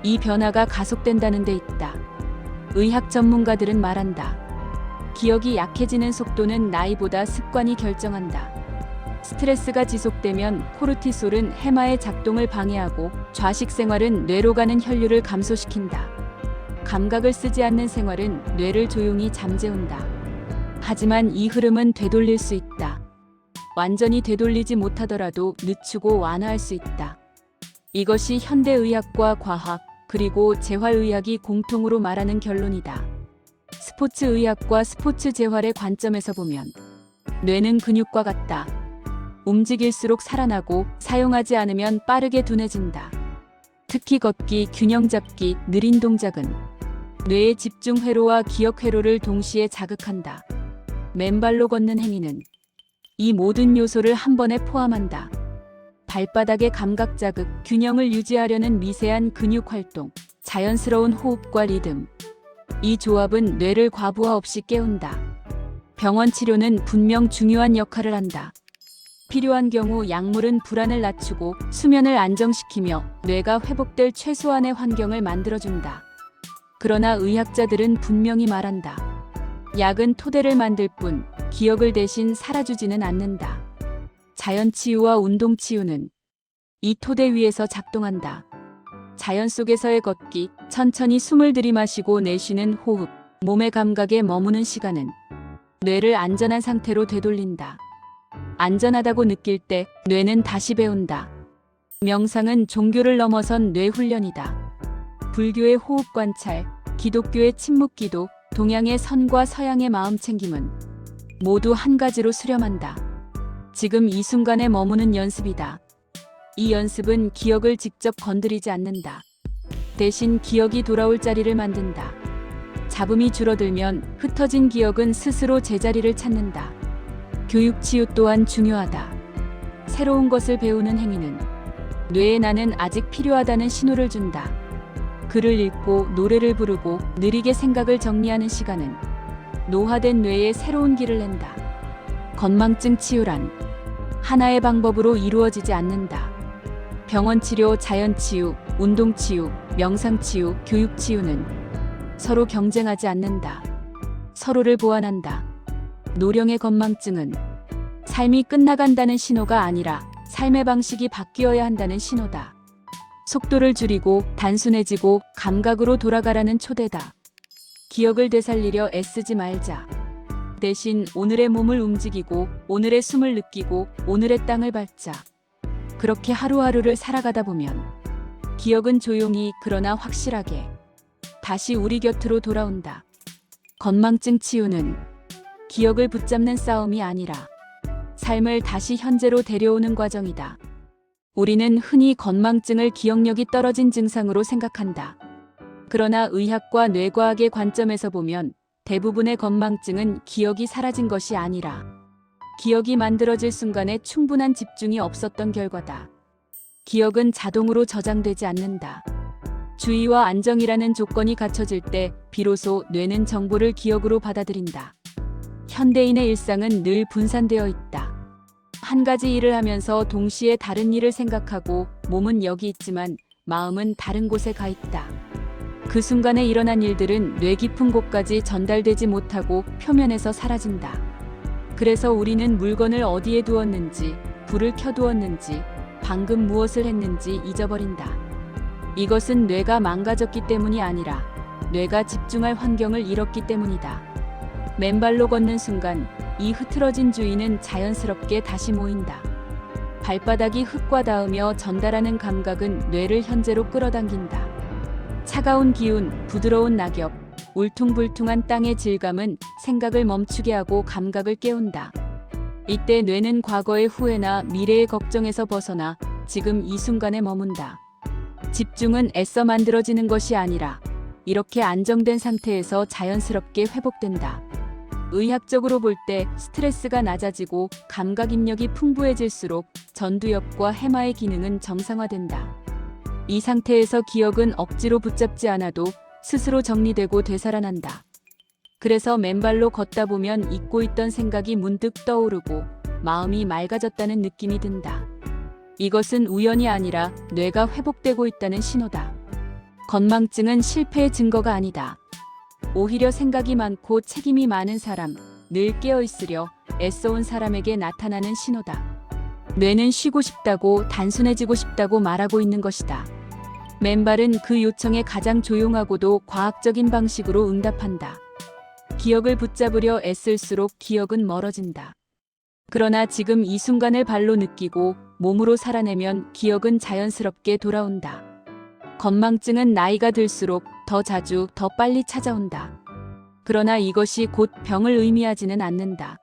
이 변화가 가속된다는 데 있다. 의학 전문가들은 말한다. 기억이 약해지는 속도는 나이보다 습관이 결정한다. 스트레스가 지속되면 코르티솔은 해마의 작동을 방해하고 좌식 생활은 뇌로 가는 혈류를 감소시킨다. 감각을 쓰지 않는 생활은 뇌를 조용히 잠재운다. 하지만 이 흐름은 되돌릴 수 있다. 완전히 되돌리지 못하더라도 늦추고 완화할 수 있다. 이것이 현대의학과 과학 그리고 재활의학이 공통으로 말하는 결론이다. 스포츠의학과 스포츠 재활의 관점에서 보면 뇌는 근육과 같다. 움직일수록 살아나고 사용하지 않으면 빠르게 둔해진다. 특히 걷기, 균형 잡기, 느린 동작은 뇌의 집중 회로와 기억 회로를 동시에 자극한다. 맨발로 걷는 행위는 이 모든 요소를 한 번에 포함한다. 발바닥의 감각 자극, 균형을 유지하려는 미세한 근육 활동, 자연스러운 호흡과 리듬. 이 조합은 뇌를 과부하 없이 깨운다. 병원 치료는 분명 중요한 역할을 한다. 필요한 경우 약물은 불안을 낮추고 수면을 안정시키며 뇌가 회복될 최소한의 환경을 만들어준다. 그러나 의학자들은 분명히 말한다. 약은 토대를 만들 뿐 기억을 대신 살아주지는 않는다. 자연치유와 운동치유는 이 토대 위에서 작동한다. 자연 속에서의 걷기, 천천히 숨을 들이마시고 내쉬는 호흡, 몸의 감각에 머무는 시간은 뇌를 안전한 상태로 되돌린다. 안전하다고 느낄 때 뇌는 다시 배운다. 명상은 종교를 넘어선 뇌 훈련이다. 불교의 호흡 관찰, 기독교의 침묵 기도, 동양의 선과 서양의 마음 챙김은 모두 한 가지로 수렴한다. 지금 이 순간에 머무는 연습이다. 이 연습은 기억을 직접 건드리지 않는다. 대신 기억이 돌아올 자리를 만든다. 잡음이 줄어들면 흩어진 기억은 스스로 제자리를 찾는다. 교육 치유 또한 중요하다. 새로운 것을 배우는 행위는 뇌에 나는 아직 필요하다는 신호를 준다. 글을 읽고 노래를 부르고 느리게 생각을 정리하는 시간은 노화된 뇌에 새로운 길을 낸다. 건망증 치유란 하나의 방법으로 이루어지지 않는다. 병원 치료, 자연 치유, 운동 치유, 명상 치유, 교육 치유는 서로 경쟁하지 않는다. 서로를 보완한다. 노령의 건망증은 삶이 끝나간다는 신호가 아니라 삶의 방식이 바뀌어야 한다는 신호다. 속도를 줄이고 단순해지고 감각으로 돌아가라는 초대다. 기억을 되살리려 애쓰지 말자. 대신 오늘의 몸을 움직이고 오늘의 숨을 느끼고 오늘의 땅을 밟자. 그렇게 하루하루를 살아가다 보면 기억은 조용히 그러나 확실하게 다시 우리 곁으로 돌아온다. 건망증 치유는 기억을 붙잡는 싸움이 아니라 삶을 다시 현재로 데려오는 과정이다. 우리는 흔히 건망증을 기억력이 떨어진 증상으로 생각한다. 그러나 의학과 뇌과학의 관점에서 보면 대부분의 건망증은 기억이 사라진 것이 아니라 기억이 만들어질 순간에 충분한 집중이 없었던 결과다. 기억은 자동으로 저장되지 않는다. 주의와 안정이라는 조건이 갖춰질 때 비로소 뇌는 정보를 기억으로 받아들인다. 현대인의 일상은 늘 분산되어 있다. 한 가지 일을 하면서 동시에 다른 일을 생각하고 몸은 여기 있지만 마음은 다른 곳에 가 있다. 그 순간에 일어난 일들은 뇌 깊은 곳까지 전달되지 못하고 표면에서 사라진다. 그래서 우리는 물건을 어디에 두었는지, 불을 켜두었는지, 방금 무엇을 했는지 잊어버린다. 이것은 뇌가 망가졌기 때문이 아니라 뇌가 집중할 환경을 잃었기 때문이다. 맨발로 걷는 순간 이 흐트러진 주위는 자연스럽게 다시 모인다. 발바닥이 흙과 닿으며 전달하는 감각은 뇌를 현재로 끌어당긴다. 차가운 기운, 부드러운 낙엽, 울퉁불퉁한 땅의 질감은 생각을 멈추게 하고 감각을 깨운다. 이때 뇌는 과거의 후회나 미래의 걱정에서 벗어나 지금 이 순간에 머문다. 집중은 애써 만들어지는 것이 아니라 이렇게 안정된 상태에서 자연스럽게 회복된다. 의학적으로 볼 때 스트레스가 낮아지고 감각 입력이 풍부해질수록 전두엽과 해마의 기능은 정상화된다. 이 상태에서 기억은 억지로 붙잡지 않아도 스스로 정리되고 되살아난다. 그래서 맨발로 걷다 보면 잊고 있던 생각이 문득 떠오르고 마음이 맑아졌다는 느낌이 든다. 이것은 우연이 아니라 뇌가 회복되고 있다는 신호다. 건망증은 실패의 증거가 아니다. 오히려 생각이 많고 책임이 많은 사람, 늘 깨어있으려 애써온 사람에게 나타나는 신호다. 뇌는 쉬고 싶다고, 단순해지고 싶다고 말하고 있는 것이다. 맨발은 그 요청에 가장 조용하고도 과학적인 방식으로 응답한다. 기억을 붙잡으려 애쓸수록 기억은 멀어진다. 그러나 지금 이 순간을 발로 느끼고 몸으로 살아내면 기억은 자연스럽게 돌아온다. 건망증은 나이가 들수록 더 자주, 더 빨리 찾아온다. 그러나 이것이 곧 병을 의미하지는 않는다.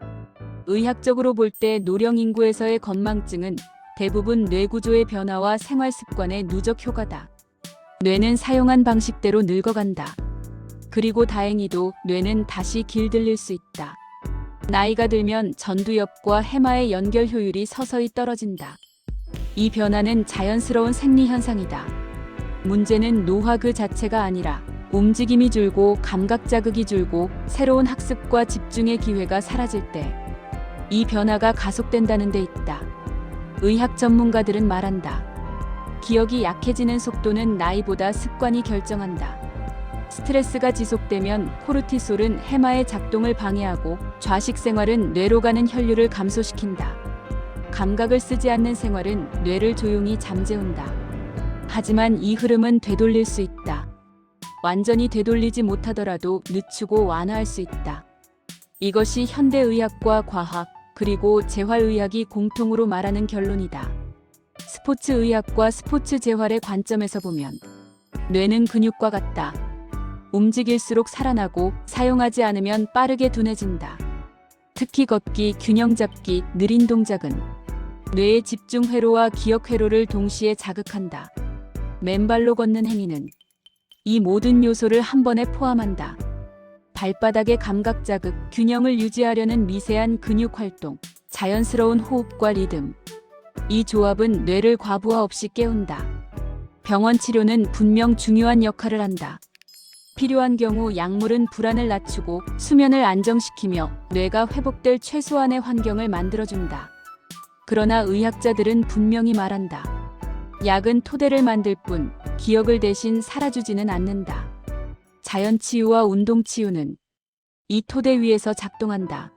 의학적으로 볼 때 노령 인구에서의 건망증은 대부분 뇌구조의 변화와 생활 습관의 누적 효과다. 뇌는 사용한 방식대로 늙어간다. 그리고 다행히도 뇌는 다시 길들일 수 있다. 나이가 들면 전두엽과 해마의 연결 효율이 서서히 떨어진다. 이 변화는 자연스러운 생리 현상이다. 문제는 노화 그 자체가 아니라 움직임이 줄고 감각 자극이 줄고 새로운 학습과 집중의 기회가 사라질 때 이 변화가 가속된다는 데 있다. 의학 전문가들은 말한다. 기억이 약해지는 속도는 나이보다 습관이 결정한다. 스트레스가 지속되면 코르티솔은 해마의 작동을 방해하고 좌식 생활은 뇌로 가는 혈류를 감소시킨다. 감각을 쓰지 않는 생활은 뇌를 조용히 잠재운다. 하지만 이 흐름은 되돌릴 수 있다. 완전히 되돌리지 못하더라도 늦추고 완화할 수 있다. 이것이 현대의학과 과학, 그리고 재활의학이 공통으로 말하는 결론이다. 스포츠의학과 스포츠 재활의 관점에서 보면 뇌는 근육과 같다. 움직일수록 살아나고 사용하지 않으면 빠르게 둔해진다. 특히 걷기, 균형 잡기, 느린 동작은 뇌의 집중 회로와 기억 회로를 동시에 자극한다. 맨발로 걷는 행위는 이 모든 요소를 한 번에 포함한다. 발바닥의 감각 자극, 균형을 유지하려는 미세한 근육 활동, 자연스러운 호흡과 리듬. 이 조합은 뇌를 과부하 없이 깨운다. 병원 치료는 분명 중요한 역할을 한다. 필요한 경우 약물은 불안을 낮추고 수면을 안정시키며 뇌가 회복될 최소한의 환경을 만들어준다. 그러나 의학자들은 분명히 말한다. 약은 토대를 만들 뿐 기억을 대신 살아주지는 않는다. 자연치유와 운동치유는 이 토대 위에서 작동한다.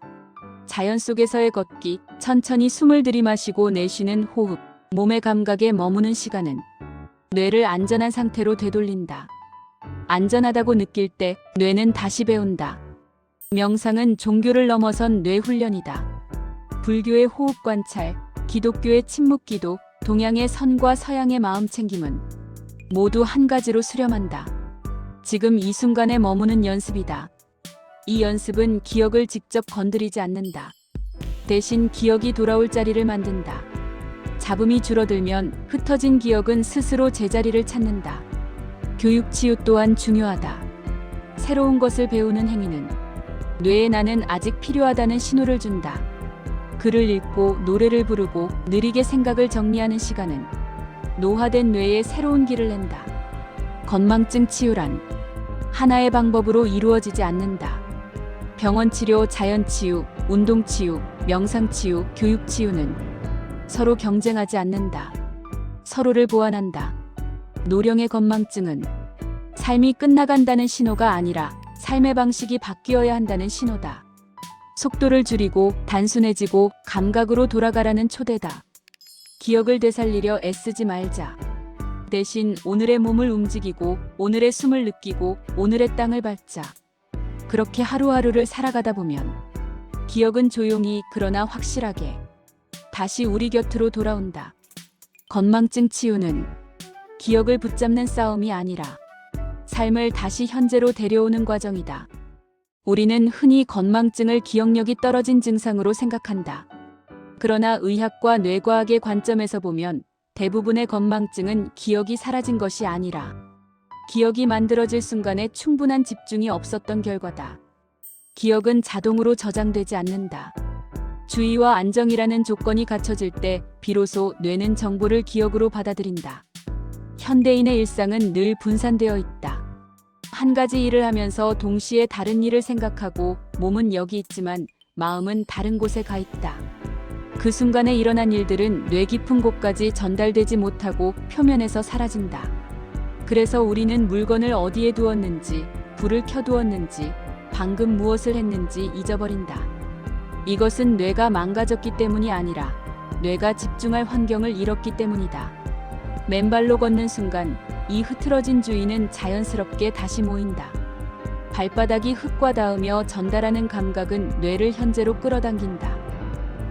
자연 속에서의 걷기, 천천히 숨을 들이마시고 내쉬는 호흡, 몸의 감각에 머무는 시간은 뇌를 안전한 상태로 되돌린다. 안전하다고 느낄 때 뇌는 다시 배운다. 명상은 종교를 넘어선 뇌 훈련이다. 불교의 호흡 관찰, 기독교의 침묵 기도, 동양의 선과 서양의 마음 챙김은 모두 한 가지로 수렴한다. 지금 이 순간에 머무는 연습이다. 이 연습은 기억을 직접 건드리지 않는다. 대신 기억이 돌아올 자리를 만든다. 잡음이 줄어들면 흩어진 기억은 스스로 제자리를 찾는다. 교육 치유 또한 중요하다. 새로운 것을 배우는 행위는 뇌에 나는 아직 필요하다는 신호를 준다. 글을 읽고 노래를 부르고 느리게 생각을 정리하는 시간은 노화된 뇌에 새로운 길을 낸다. 건망증 치유란 하나의 방법으로 이루어지지 않는다. 병원 치료, 자연 치유, 운동 치유, 명상 치유, 교육 치유는 서로 경쟁하지 않는다. 서로를 보완한다. 노령의 건망증은 삶이 끝나간다는 신호가 아니라 삶의 방식이 바뀌어야 한다는 신호다. 속도를 줄이고 단순해지고 감각으로 돌아가라는 초대다. 기억을 되살리려 애쓰지 말자. 대신 오늘의 몸을 움직이고 오늘의 숨을 느끼고 오늘의 땅을 밟자. 그렇게 하루하루를 살아가다 보면 기억은 조용히 그러나 확실하게 다시 우리 곁으로 돌아온다. 건망증 치유는 기억을 붙잡는 싸움이 아니라 삶을 다시 현재로 데려오는 과정이다. 우리는 흔히 건망증을 기억력이 떨어진 증상으로 생각한다. 그러나 의학과 뇌과학의 관점에서 보면 대부분의 건망증은 기억이 사라진 것이 아니라 기억이 만들어질 순간에 충분한 집중이 없었던 결과다. 기억은 자동으로 저장되지 않는다. 주의와 안정이라는 조건이 갖춰질 때 비로소 뇌는 정보를 기억으로 받아들인다. 현대인의 일상은 늘 분산되어 있다. 한 가지 일을 하면서 동시에 다른 일을 생각하고 몸은 여기 있지만 마음은 다른 곳에 가 있다. 그 순간에 일어난 일들은 뇌 깊은 곳까지 전달되지 못하고 표면에서 사라진다. 그래서 우리는 물건을 어디에 두었는지, 불을 켜두었는지, 방금 무엇을 했는지 잊어버린다. 이것은 뇌가 망가졌기 때문이 아니라 뇌가 집중할 환경을 잃었기 때문이다. 맨발로 걷는 순간 이 흐트러진 주의는 자연스럽게 다시 모인다. 발바닥이 흙과 닿으며 전달하는 감각은 뇌를 현재로 끌어당긴다.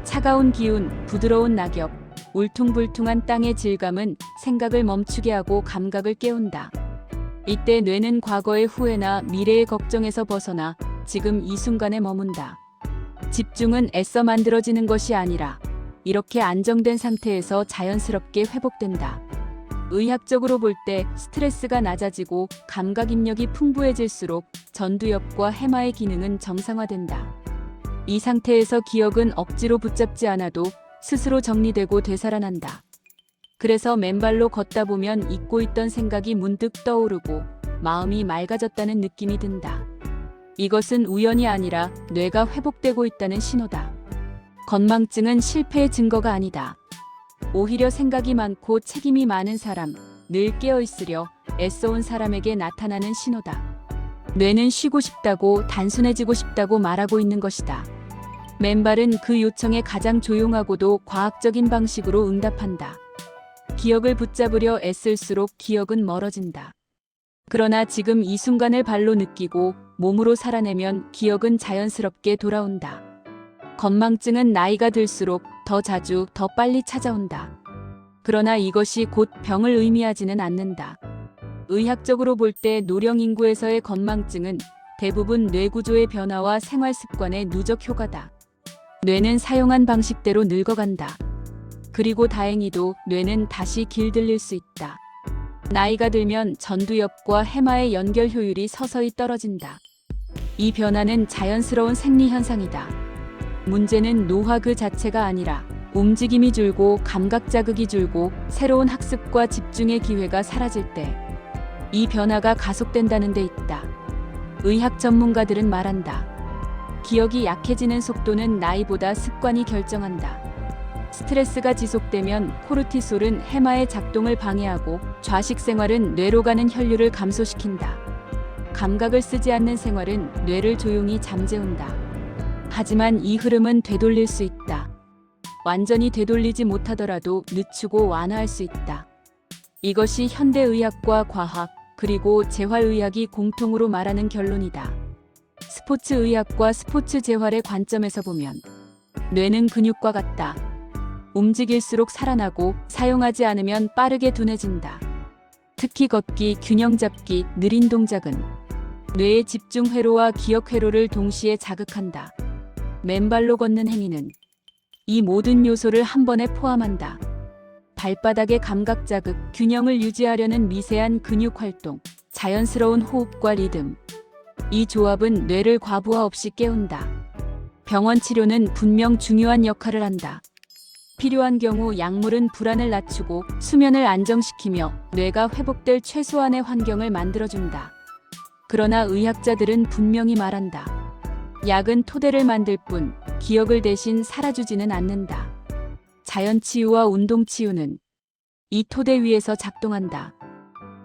차가운 기운, 부드러운 낙엽, 울퉁불퉁한 땅의 질감은 생각을 멈추게 하고 감각을 깨운다. 이때 뇌는 과거의 후회나 미래의 걱정에서 벗어나 지금 이 순간에 머문다. 집중은 애써 만들어지는 것이 아니라 이렇게 안정된 상태에서 자연스럽게 회복된다. 의학적으로 볼 때 스트레스가 낮아지고 감각 입력이 풍부해질수록 전두엽과 해마의 기능은 정상화된다. 이 상태에서 기억은 억지로 붙잡지 않아도 스스로 정리되고 되살아난다. 그래서 맨발로 걷다 보면 잊고 있던 생각이 문득 떠오르고 마음이 맑아졌다는 느낌이 든다. 이것은 우연이 아니라 뇌가 회복되고 있다는 신호다. 건망증은 실패의 증거가 아니다. 오히려 생각이 많고 책임이 많은 사람, 늘 깨어있으려 애써온 사람에게 나타나는 신호다. 뇌는 쉬고 싶다고 단순해지고 싶다고 말하고 있는 것이다. 맨발은 그 요청에 가장 조용하고도 과학적인 방식으로 응답한다. 기억을 붙잡으려 애쓸수록 기억은 멀어진다. 그러나 지금 이 순간을 발로 느끼고 몸으로 살아내면 기억은 자연스럽게 돌아온다. 건망증은 나이가 들수록 더 자주, 더 빨리 찾아온다. 그러나 이것이 곧 병을 의미하지는 않는다. 의학적으로 볼 때 노령 인구에서의 건망증은 대부분 뇌구조의 변화와 생활 습관의 누적 효과다. 뇌는 사용한 방식대로 늙어간다. 그리고 다행히도 뇌는 다시 길들일 수 있다. 나이가 들면 전두엽과 해마의 연결 효율이 서서히 떨어진다. 이 변화는 자연스러운 생리 현상이다. 문제는 노화 그 자체가 아니라 움직임이 줄고 감각 자극이 줄고 새로운 학습과 집중의 기회가 사라질 때 이 변화가 가속된다는 데 있다. 의학 전문가들은 말한다. 기억이 약해지는 속도는 나이보다 습관이 결정한다. 스트레스가 지속되면 코르티솔은 해마의 작동을 방해하고 좌식 생활은 뇌로 가는 혈류를 감소시킨다. 감각을 쓰지 않는 생활은 뇌를 조용히 잠재운다. 하지만 이 흐름은 되돌릴 수 있다. 완전히 되돌리지 못하더라도 늦추고 완화할 수 있다. 이것이 현대의학과 과학 그리고 재활의학이 공통으로 말하는 결론이다. 스포츠의학과 스포츠 재활의 관점에서 보면 뇌는 근육과 같다. 움직일수록 살아나고 사용하지 않으면 빠르게 둔해진다. 특히 걷기, 균형 잡기, 느린 동작은 뇌의 집중 회로와 기억 회로를 동시에 자극한다. 맨발로 걷는 행위는 이 모든 요소를 한 번에 포함한다. 발바닥의 감각 자극, 균형을 유지하려는 미세한 근육 활동, 자연스러운 호흡과 리듬. 이 조합은 뇌를 과부하 없이 깨운다. 병원 치료는 분명 중요한 역할을 한다. 필요한 경우 약물은 불안을 낮추고 수면을 안정시키며 뇌가 회복될 최소한의 환경을 만들어준다. 그러나 의학자들은 분명히 말한다. 약은 토대를 만들 뿐 기억을 대신 살아주지는 않는다. 자연치유와 운동치유는 이 토대 위에서 작동한다.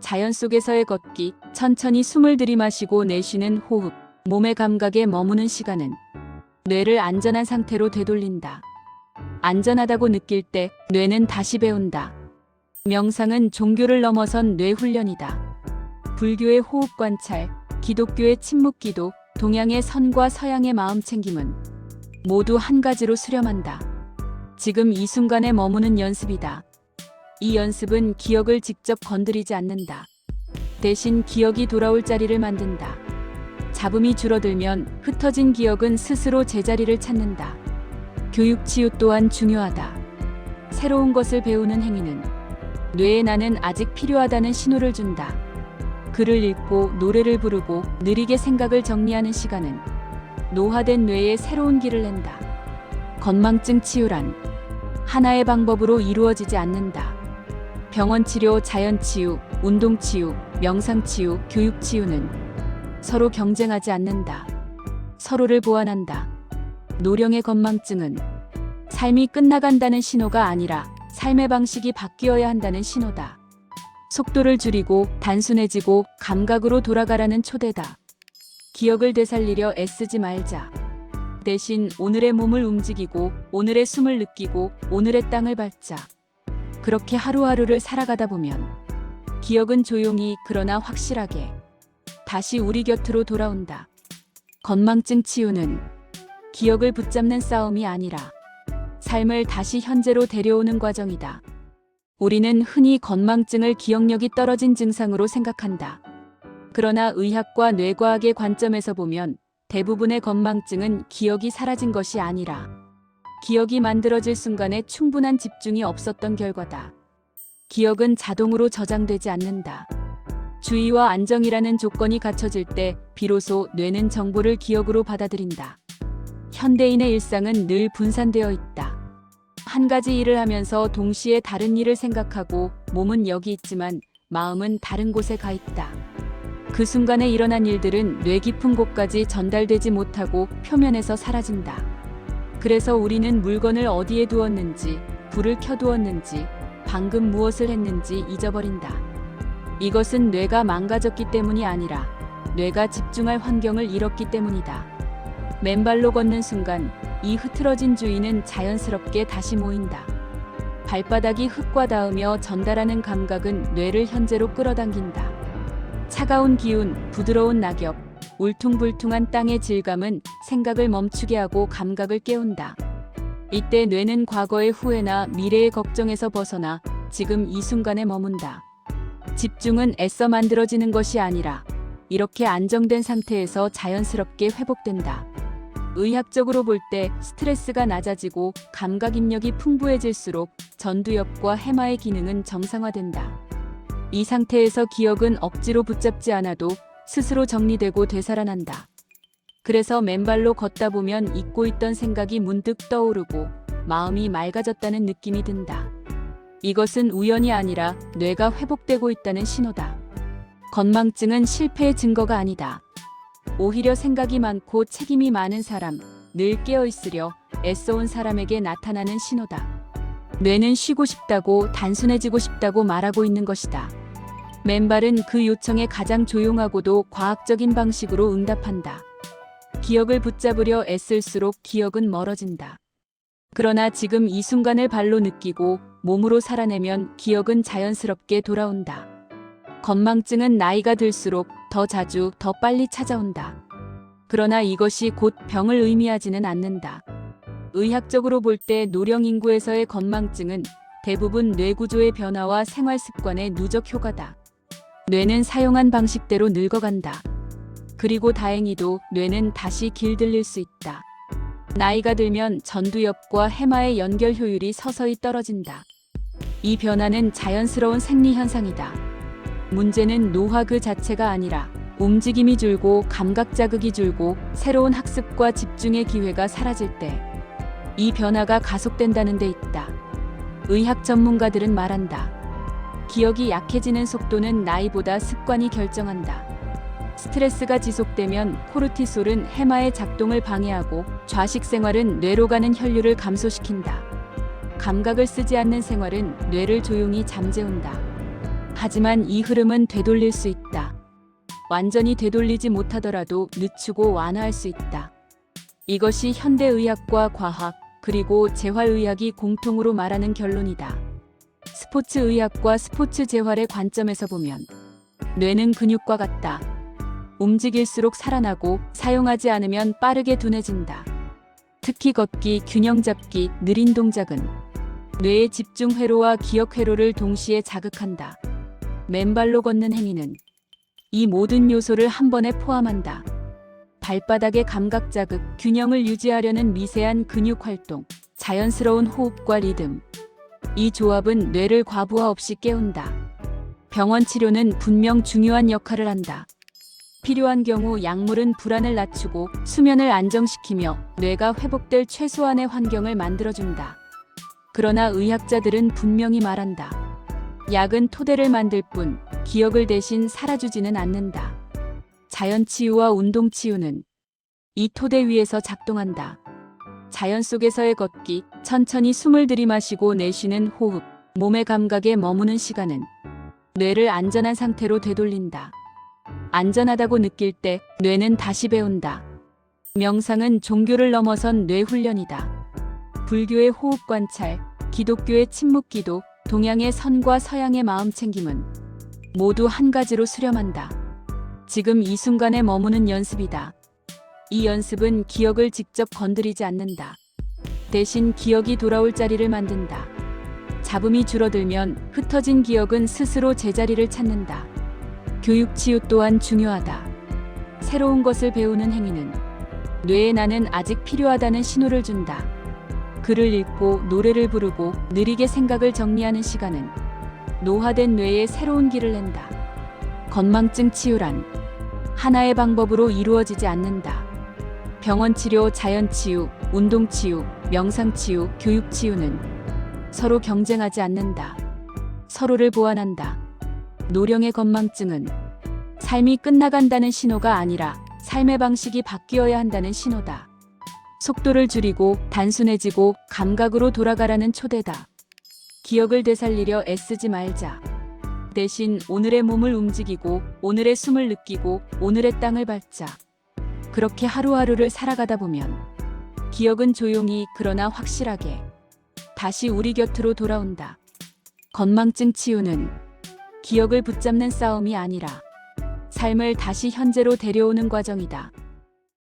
자연 속에서의 걷기, 천천히 숨을 들이마시고 내쉬는 호흡, 몸의 감각에 머무는 시간은 뇌를 안전한 상태로 되돌린다. 안전하다고 느낄 때 뇌는 다시 배운다. 명상은 종교를 넘어선 뇌 훈련이다. 불교의 호흡 관찰, 기독교의 침묵 기도, 동양의 선과 서양의 마음 챙김은 모두 한 가지로 수렴한다. 지금 이 순간에 머무는 연습이다. 이 연습은 기억을 직접 건드리지 않는다. 대신 기억이 돌아올 자리를 만든다. 잡음이 줄어들면 흩어진 기억은 스스로 제자리를 찾는다. 교육 치유 또한 중요하다. 새로운 것을 배우는 행위는 뇌에 나는 아직 필요하다는 신호를 준다. 글을 읽고 노래를 부르고 느리게 생각을 정리하는 시간은 노화된 뇌에 새로운 길을 낸다. 건망증 치유란 하나의 방법으로 이루어지지 않는다. 병원 치료, 자연 치유, 운동 치유, 명상 치유, 교육 치유는 서로 경쟁하지 않는다. 서로를 보완한다. 노령의 건망증은 삶이 끝나간다는 신호가 아니라 삶의 방식이 바뀌어야 한다는 신호다. 속도를 줄이고 단순해지고 감각으로 돌아가라는 초대다. 기억을 되살리려 애쓰지 말자. 대신 오늘의 몸을 움직이고 오늘의 숨을 느끼고 오늘의 땅을 밟자. 그렇게 하루하루를 살아가다 보면 기억은 조용히 그러나 확실하게 다시 우리 곁으로 돌아온다. 건망증 치유는 기억을 붙잡는 싸움이 아니라 삶을 다시 현재로 데려오는 과정이다. 우리는 흔히 건망증을 기억력이 떨어진 증상으로 생각한다. 그러나 의학과 뇌과학의 관점에서 보면 대부분의 건망증은 기억이 사라진 것이 아니라 기억이 만들어질 순간에 충분한 집중이 없었던 결과다. 기억은 자동으로 저장되지 않는다. 주의와 안정이라는 조건이 갖춰질 때 비로소 뇌는 정보를 기억으로 받아들인다. 현대인의 일상은 늘 분산되어 있다. 한 가지 일을 하면서 동시에 다른 일을 생각하고 몸은 여기 있지만 마음은 다른 곳에 가 있다. 그 순간에 일어난 일들은 뇌 깊은 곳까지 전달되지 못하고 표면에서 사라진다. 그래서 우리는 물건을 어디에 두었는지, 불을 켜두었는지, 방금 무엇을 했는지 잊어버린다. 이것은 뇌가 망가졌기 때문이 아니라 뇌가 집중할 환경을 잃었기 때문이다. 맨발로 걷는 순간 이 흐트러진 주의는 자연스럽게 다시 모인다. 발바닥이 흙과 닿으며 전달하는 감각은 뇌를 현재로 끌어당긴다. 차가운 기운, 부드러운 낙엽, 울퉁불퉁한 땅의 질감은 생각을 멈추게 하고 감각을 깨운다. 이때 뇌는 과거의 후회나 미래의 걱정에서 벗어나 지금 이 순간에 머문다. 집중은 애써 만들어지는 것이 아니라 이렇게 안정된 상태에서 자연스럽게 회복된다. 의학적으로 볼 때 스트레스가 낮아지고 감각 입력이 풍부해질수록 전두엽과 해마의 기능은 정상화된다. 이 상태에서 기억은 억지로 붙잡지 않아도 스스로 정리되고 되살아난다. 그래서 맨발로 걷다 보면 잊고 있던 생각이 문득 떠오르고 마음이 맑아졌다는 느낌이 든다. 이것은 우연이 아니라 뇌가 회복되고 있다는 신호다. 건망증은 실패의 증거가 아니다. 오히려 생각이 많고 책임이 많은 사람, 늘 깨어있으려 애써온 사람에게 나타나는 신호다. 뇌는 쉬고 싶다고 단순해지고 싶다고 말하고 있는 것이다. 맨발은 그 요청에 가장 조용하고도 과학적인 방식으로 응답한다. 기억을 붙잡으려 애쓸수록 기억은 멀어진다. 그러나 지금 이 순간을 발로 느끼고 몸으로 살아내면 기억은 자연스럽게 돌아온다. 건망증은 나이가 들수록 더 자주, 더 빨리 찾아온다. 그러나 이것이 곧 병을 의미하지는 않는다. 의학적으로 볼 때 노령 인구에서의 건망증은 대부분 뇌 구조의 변화와 생활 습관의 누적 효과다. 뇌는 사용한 방식대로 늙어간다. 그리고 다행히도 뇌는 다시 길들일 수 있다. 나이가 들면 전두엽과 해마의 연결 효율이 서서히 떨어진다. 이 변화는 자연스러운 생리 현상이다. 문제는 노화 그 자체가 아니라 움직임이 줄고 감각 자극이 줄고 새로운 학습과 집중의 기회가 사라질 때 이 변화가 가속된다는 데 있다. 의학 전문가들은 말한다. 기억이 약해지는 속도는 나이보다 습관이 결정한다. 스트레스가 지속되면 코르티솔은 해마의 작동을 방해하고 좌식 생활은 뇌로 가는 혈류를 감소시킨다. 감각을 쓰지 않는 생활은 뇌를 조용히 잠재운다. 하지만 이 흐름은 되돌릴 수 있다. 완전히 되돌리지 못하더라도 늦추고 완화할 수 있다. 이것이 현대의학과 과학 그리고 재활의학이 공통으로 말하는 결론이다. 스포츠의학과 스포츠 재활의 관점에서 보면 뇌는 근육과 같다. 움직일수록 살아나고 사용하지 않으면 빠르게 둔해진다. 특히 걷기, 균형 잡기, 느린 동작은 뇌의 집중 회로와 기억 회로를 동시에 자극한다. 맨발로 걷는 행위는 이 모든 요소를 한 번에 포함한다. 발바닥의 감각 자극, 균형을 유지하려는 미세한 근육 활동, 자연스러운 호흡과 리듬. 이 조합은 뇌를 과부하 없이 깨운다. 병원 치료는 분명 중요한 역할을 한다. 필요한 경우 약물은 불안을 낮추고 수면을 안정시키며 뇌가 회복될 최소한의 환경을 만들어준다. 그러나 의학자들은 분명히 말한다. 약은 토대를 만들 뿐 기억을 대신 살아주지는 않는다. 자연치유와 운동치유는 이 토대 위에서 작동한다. 자연 속에서의 걷기, 천천히 숨을 들이마시고 내쉬는 호흡, 몸의 감각에 머무는 시간은 뇌를 안전한 상태로 되돌린다. 안전하다고 느낄 때 뇌는 다시 배운다. 명상은 종교를 넘어선 뇌 훈련이다. 불교의 호흡 관찰, 기독교의 침묵 기도, 동양의 선과 서양의 마음 챙김은 모두 한 가지로 수렴한다. 지금 이 순간에 머무는 연습이다. 이 연습은 기억을 직접 건드리지 않는다. 대신 기억이 돌아올 자리를 만든다. 잡음이 줄어들면 흩어진 기억은 스스로 제자리를 찾는다. 교육 치유 또한 중요하다. 새로운 것을 배우는 행위는 뇌에 나는 아직 필요하다는 신호를 준다. 글을 읽고 노래를 부르고 느리게 생각을 정리하는 시간은 노화된 뇌에 새로운 길을 낸다. 건망증 치유란 하나의 방법으로 이루어지지 않는다. 병원 치료, 자연 치유, 운동 치유, 명상 치유, 교육 치유는 서로 경쟁하지 않는다. 서로를 보완한다. 노령의 건망증은 삶이 끝나간다는 신호가 아니라 삶의 방식이 바뀌어야 한다는 신호다. 속도를 줄이고 단순해지고 감각으로 돌아가라는 초대다. 기억을 되살리려 애쓰지 말자. 대신 오늘의 몸을 움직이고 오늘의 숨을 느끼고 오늘의 땅을 밟자. 그렇게 하루하루를 살아가다 보면 기억은 조용히 그러나 확실하게 다시 우리 곁으로 돌아온다. 건망증 치유는 기억을 붙잡는 싸움이 아니라 삶을 다시 현재로 데려오는 과정이다.